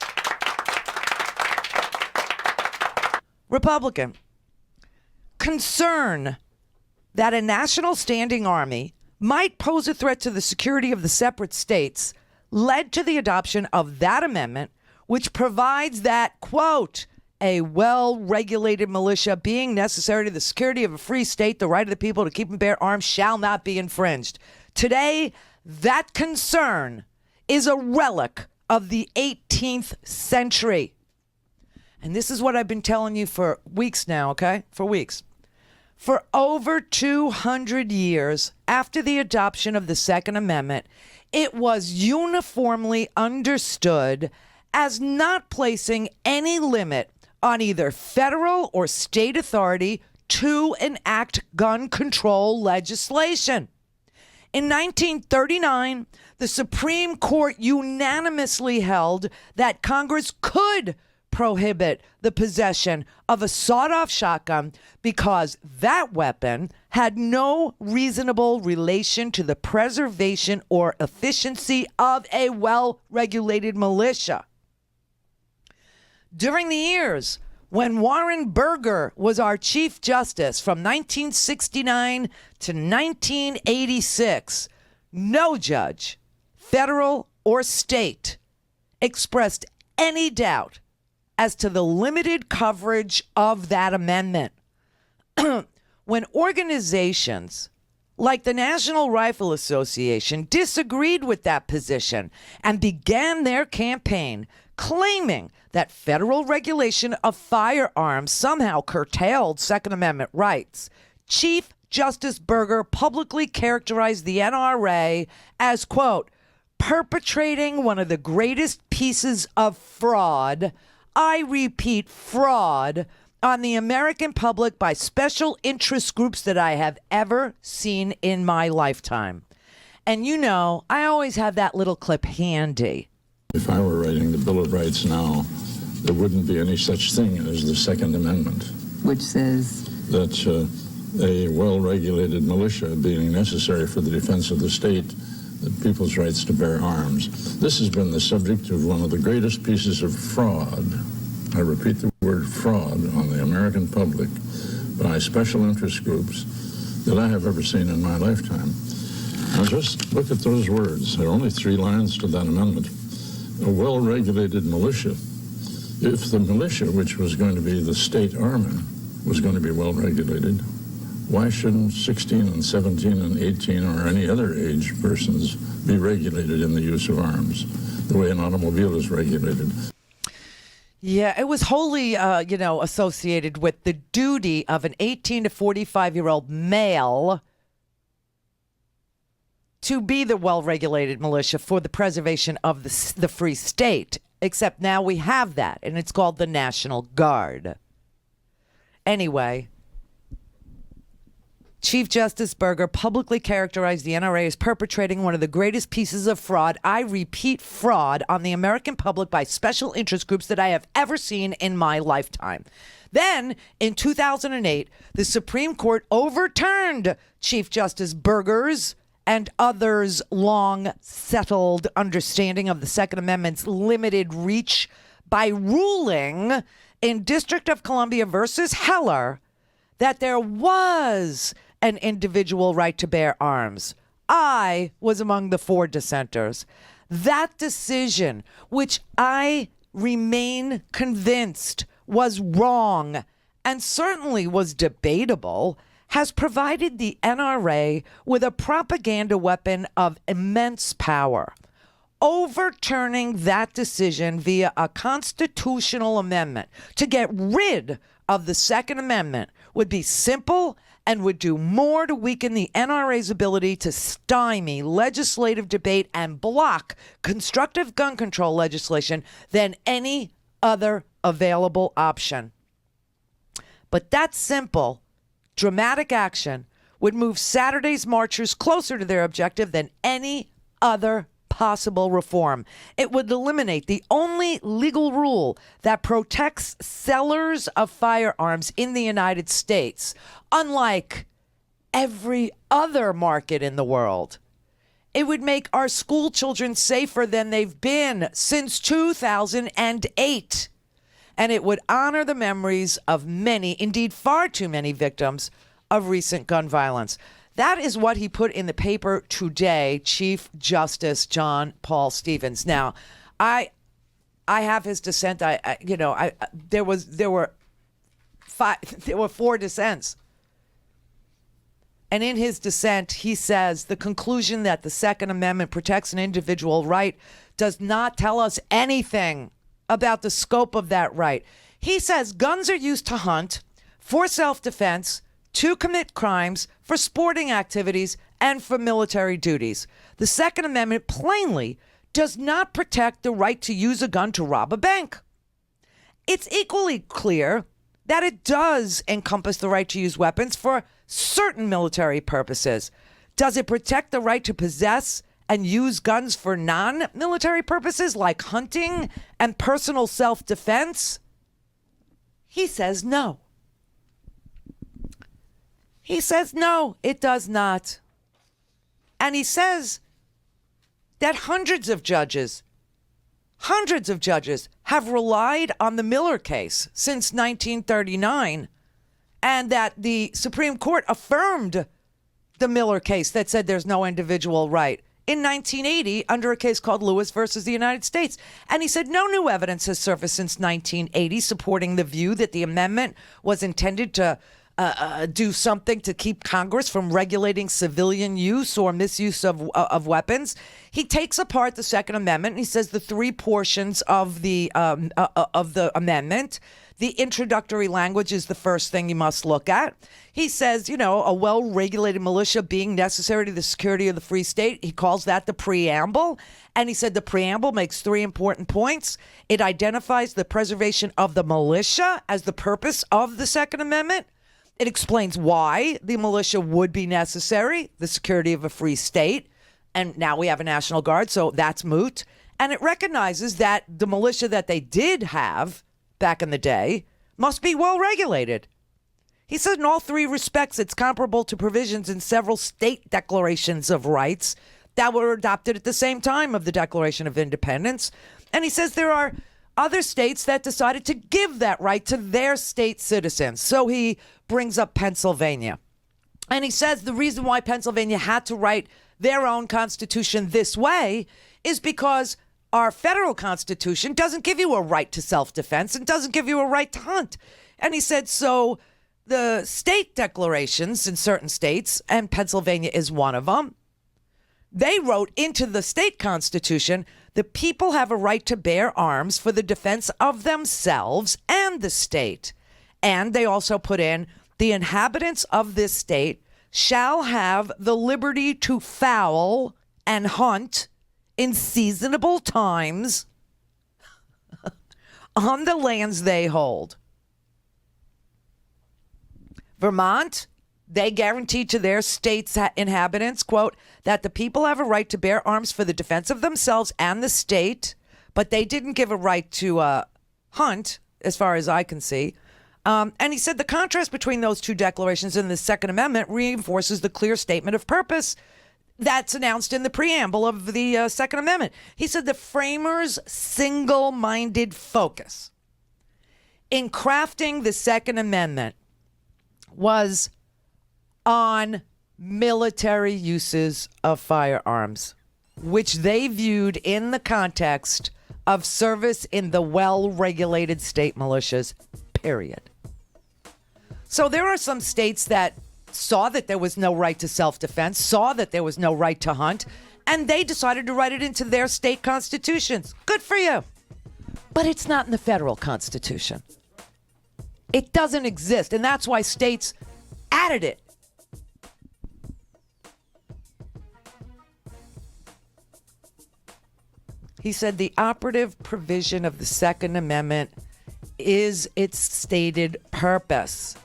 Republican. Concern that a national standing army might pose a threat to the security of the separate states led to the adoption of that amendment, which provides that, quote, a well-regulated militia being necessary to the security of a free state, the right of the people to keep and bear arms shall not be infringed. Today, that concern is a relic of the 18th century. And this is what I've been telling you for weeks now, okay? For weeks. For over 200 years after the adoption of the Second Amendment, it was uniformly understood as not placing any limit on either federal or state authority to enact gun control legislation. In 1939, the Supreme Court unanimously held that Congress could prohibit the possession of a sawed-off shotgun because that weapon had no reasonable relation to the preservation or efficiency of a well-regulated militia. During the years when Warren Burger was our Chief Justice from 1969 to 1986, no judge, federal or state, expressed any doubt as to the limited coverage of that amendment. When organizations like the National Rifle Association disagreed with that position and began their campaign claiming that federal regulation of firearms somehow curtailed Second Amendment rights, Chief Justice Burger publicly characterized the NRA as, quote, perpetrating one of the greatest pieces of fraud, I repeat, fraud, on the American public by special interest groups that I have ever seen in my lifetime. And you know, I always have that little clip handy. If I were writing the Bill of Rights now, there wouldn't be any such thing as the Second Amendment. Which says? That a well-regulated militia being necessary for the defense of the state, the people's rights to bear arms. This has been the subject of one of the greatest pieces of fraud, I repeat the word fraud, on the American public by special interest groups that I have ever seen in my lifetime. Now just look at those words. There are only 3 lines to that amendment. A well-regulated militia. If the militia, which was going to be the state army, was going to be well-regulated, why shouldn't 16 and 17 and 18 or any other age persons be regulated in the use of arms the way an automobile is regulated? Yeah, it was wholly, associated with the duty of an 18 to 45-year-old male to be the well-regulated militia for the preservation of the free state. Except now we have that, and it's called the National Guard. Anyway, Chief Justice Burger publicly characterized the NRA as perpetrating one of the greatest pieces of fraud, I repeat, fraud, on the American public by special interest groups that I have ever seen in my lifetime. Then, in 2008, the Supreme Court overturned Chief Justice Burger's and others' long-settled understanding of the Second Amendment's limited reach by ruling in District of Columbia versus Heller that there was an individual right to bear arms. I was among the 4 dissenters. That decision, which I remain convinced was wrong and certainly was debatable, has provided the NRA with a propaganda weapon of immense power. Overturning that decision via a constitutional amendment to get rid of the Second Amendment would be simple and would do more to weaken the NRA's ability to stymie legislative debate and block constructive gun control legislation than any other available option. But that simple, dramatic action would move Saturday's marchers closer to their objective than any other possible reform. It would eliminate the only legal rule that protects sellers of firearms in the United States, unlike every other market in the world. It would make our school children safer than they've been since 2008. And it would honor the memories of many, indeed far too many victims of recent gun violence. That is what he put in the paper today, Chief Justice John Paul Stevens. Now, I have his dissent. There were 4 dissents. And in his dissent, he says the conclusion that the Second Amendment protects an individual right does not tell us anything about the scope of that right. He says guns are used to hunt, for self-defense, to commit crimes, for sporting activities, and for military duties. The Second Amendment plainly does not protect the right to use a gun to rob a bank. It's equally clear that it does encompass the right to use weapons for certain military purposes. Does it protect the right to possess and use guns for non-military purposes like hunting and personal self-defense? He says no. He says no, it does not. And he says that hundreds of judges have relied on the Miller case since 1939, and that the Supreme Court affirmed the Miller case that said there's no individual right in 1980 under a case called Lewis versus the United States. And he said no new evidence has surfaced since 1980 supporting the view that the amendment was intended to do something to keep Congress from regulating civilian use or misuse of weapons. He takes apart the Second Amendment and he says the 3 portions of the amendment. The introductory language is the first thing you must look at. He says, a well-regulated militia being necessary to the security of the free state. He calls that the preamble. And he said the preamble makes 3 important points. It identifies the preservation of the militia as the purpose of the Second Amendment. It explains why the militia would be necessary, the security of a free state. And now we have a National Guard, so that's moot. And it recognizes that the militia that they did have back in the day must be well regulated. He said in all 3 respects, it's comparable to provisions in several state declarations of rights that were adopted at the same time of the Declaration of Independence. And he says there are other states that decided to give that right to their state citizens. So he brings up Pennsylvania. And he says the reason why Pennsylvania had to write their own constitution this way is because our federal constitution doesn't give you a right to self-defense and doesn't give you a right to hunt. And he said, so the state declarations in certain states, and Pennsylvania is one of them, they wrote into the state constitution, the people have a right to bear arms for the defense of themselves and the state. And they also put in, the inhabitants of this state shall have the liberty to fowl and hunt in seasonable times on the lands they hold. Vermont, they guaranteed to their state's inhabitants, quote, that the people have a right to bear arms for the defense of themselves and the state, but they didn't give a right to hunt, as far as I can see. And he said the contrast between those 2 declarations and the Second Amendment reinforces the clear statement of purpose that's announced in the preamble of the Second Amendment. He said the framers' single-minded focus in crafting the Second Amendment was on military uses of firearms, which they viewed in the context of service in the well-regulated state militias, period. So there are some states that saw that there was no right to self-defense, saw that there was no right to hunt, and they decided to write it into their state constitutions. Good for you. But it's not in the federal constitution. It doesn't exist, and that's why states added it. He said the operative provision of the Second Amendment is its stated purpose.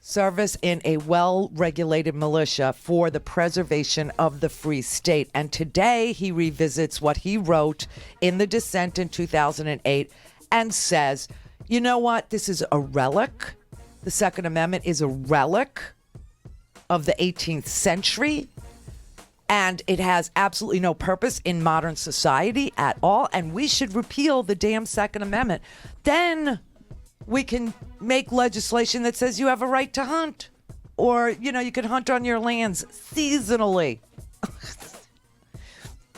service in a well-regulated militia for the preservation of the free state. And today he revisits what he wrote in the dissent in 2008 and says, you know what? This is a relic. The Second Amendment is a relic of the 18th century, and it has absolutely no purpose in modern society at all, and we should repeal the damn Second Amendment. Then we can make legislation that says you have a right to hunt, or, you can hunt on your lands seasonally.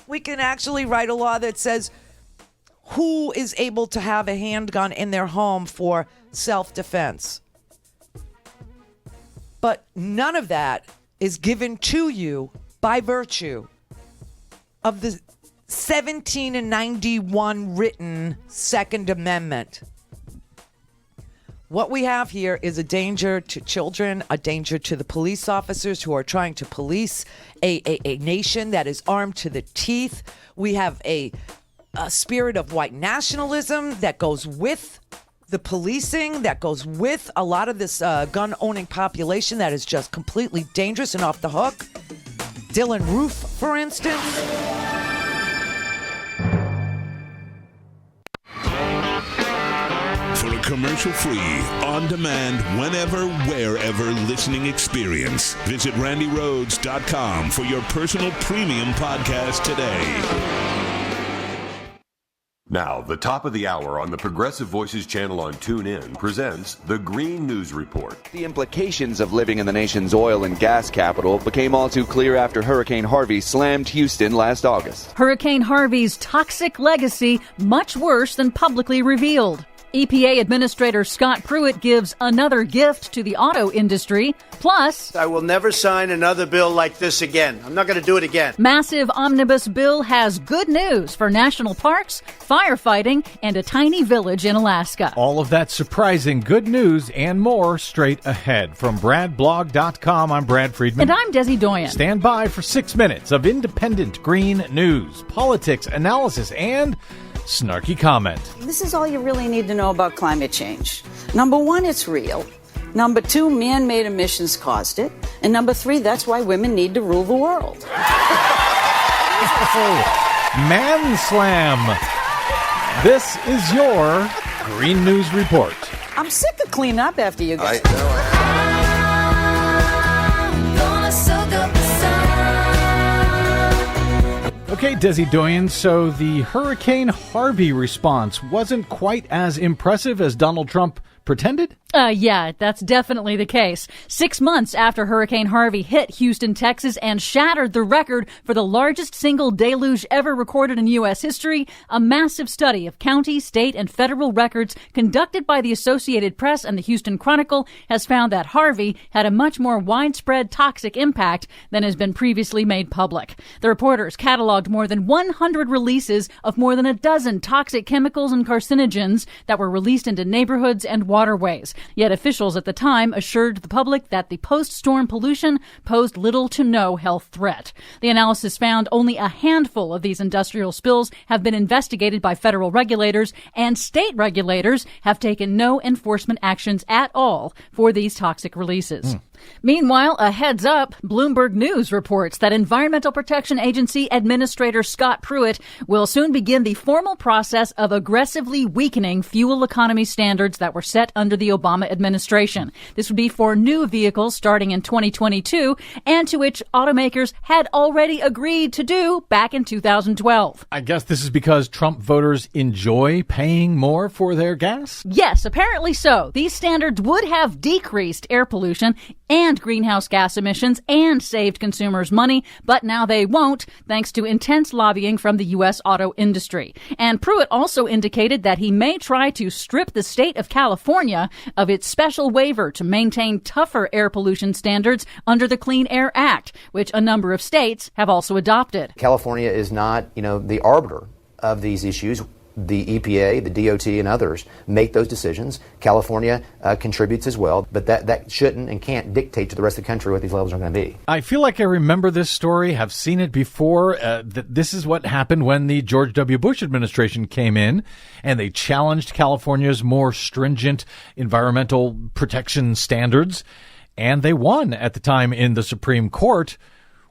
We can actually write a law that says who is able to have a handgun in their home for self-defense. But none of that is given to you by virtue of the 1791 written Second Amendment. What we have here is a danger to children, a danger to the police officers who are trying to police a nation that is armed to the teeth. We have a spirit of white nationalism that goes with the policing, that goes with a lot of this gun-owning population that is just completely dangerous and off the hook. Dylan Roof, for instance. For a commercial-free, on-demand, whenever, wherever listening experience, visit randyrhodes.com for your personal premium podcast today. Now, the top of the hour on the Progressive Voices channel on TuneIn presents the Green News Report. The implications of living in the nation's oil and gas capital became all too clear after Hurricane Harvey slammed Houston last August. Hurricane Harvey's toxic legacy much worse than publicly revealed. EPA Administrator Scott Pruitt gives another gift to the auto industry. Plus, I will never sign another bill like this again. I'm not going to do it again. Massive omnibus bill has good news for national parks, firefighting, and a tiny village in Alaska. All of that surprising good news and more straight ahead. From BradBlog.com, I'm Brad Friedman. And I'm Desi Doyen. Stand by for 6 minutes of independent green news, politics, analysis, and snarky comment. This is all you really need to know about climate change. Number one, it's real. Number two, man-made emissions caused it. And number three, that's why women need to rule the world. Man Slam. This is your Green News Report. I'm sick of cleaning up after you guys. Okay, Desi Doyen, so the Hurricane Harvey response wasn't quite as impressive as Donald Trump pretended? Yeah, that's definitely the case. 6 months after Hurricane Harvey hit Houston, Texas, and shattered the record for the largest single deluge ever recorded in U.S. history, a massive study of county, state, and federal records conducted by the Associated Press and the Houston Chronicle has found that Harvey had a much more widespread toxic impact than has been previously made public. The reporters cataloged more than 100 releases of more than a dozen toxic chemicals and carcinogens that were released into neighborhoods and waterways. Yet officials at the time assured the public that the post-storm pollution posed little to no health threat. The analysis found only a handful of these industrial spills have been investigated by federal regulators, and state regulators have taken no enforcement actions at all for these toxic releases. Meanwhile, a heads up, Bloomberg News reports that Environmental Protection Agency Administrator Scott Pruitt will soon begin the formal process of aggressively weakening fuel economy standards that were set under the Obama administration. This would be for new vehicles starting in 2022, and to which automakers had already agreed to do back in 2012. I guess this is because Trump voters enjoy paying more for their gas? Yes, apparently so. These standards would have decreased air pollution and greenhouse gas emissions and saved consumers money, but now they won't, thanks to intense lobbying from the U.S. auto industry. And Pruitt also indicated that he may try to strip the state of California of its special waiver to maintain tougher air pollution standards under the Clean Air Act, which a number of states have also adopted. California is not, the arbiter of these issues. The EPA, the DOT, and others make those decisions. California contributes as well, but that shouldn't and can't dictate to the rest of the country what these levels are going to be. I feel like I remember this story, have seen it before. This is what happened when the George W. Bush administration came in, and they challenged California's more stringent environmental protection standards. and they won at the time in the Supreme Court.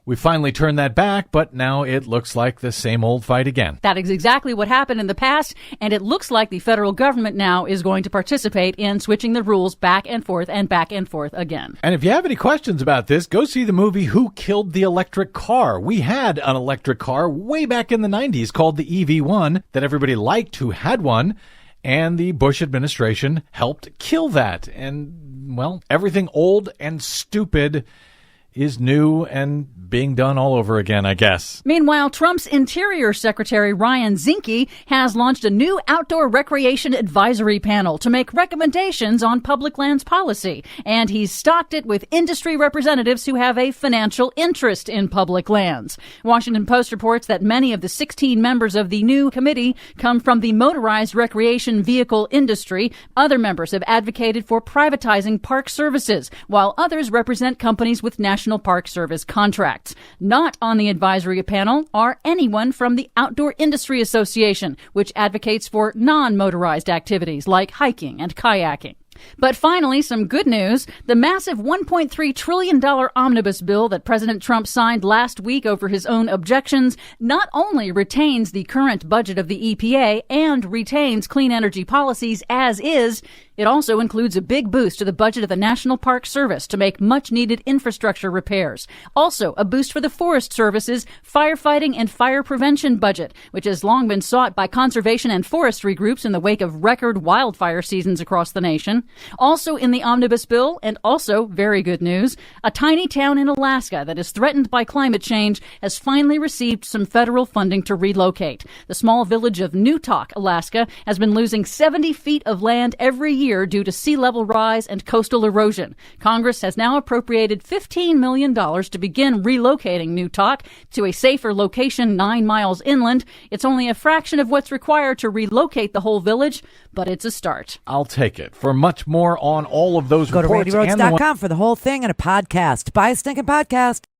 We finally turned that back, but now it looks like the same old fight again. That is exactly what happened in the past, and it looks like the federal government now is going to participate in switching the rules back and forth again. And if you have any questions about this, go see the movie Who Killed the Electric Car? We had an electric car way back in the 90s called the EV1 that everybody liked who had one, and the Bush administration helped kill that. And, well, everything old and stupid is new and being done all over again, I guess. Meanwhile, Trump's Interior Secretary Ryan Zinke has launched a new outdoor recreation advisory panel to make recommendations on public lands policy, and he's stocked it with industry representatives who have a financial interest in public lands. Washington Post reports that many of the 16 members of the new committee come from the motorized recreation vehicle industry. Other members have advocated for privatizing park services, while others represent companies with National Park Service contracts. Not on the advisory panel are anyone from the Outdoor Industry Association, which advocates for non-motorized activities like hiking and kayaking. But finally, some good news. The massive $1.3 trillion omnibus bill that President Trump signed last week over his own objections not only retains the current budget of the EPA and retains clean energy policies as is, it also includes a big boost to the budget of the National Park Service to make much-needed infrastructure repairs. Also, a boost for the Forest Service's firefighting and fire prevention budget, which has long been sought by conservation and forestry groups in the wake of record wildfire seasons across the nation. Also in the omnibus bill, and also very good news, a tiny town in Alaska that is threatened by climate change has finally received some federal funding to relocate. The small village of Newtok, Alaska, has been losing 70 feet of land every year due to sea level rise and coastal erosion. Congress has now appropriated $15 million to begin relocating Newtok to a safer location 9 miles inland. It's only a fraction of what's required to relocate the whole village, but it's a start. I'll take it. For much more on all of those Go reports, to RandiRhodes.com for the whole thing and a podcast. Buy a stinking podcast.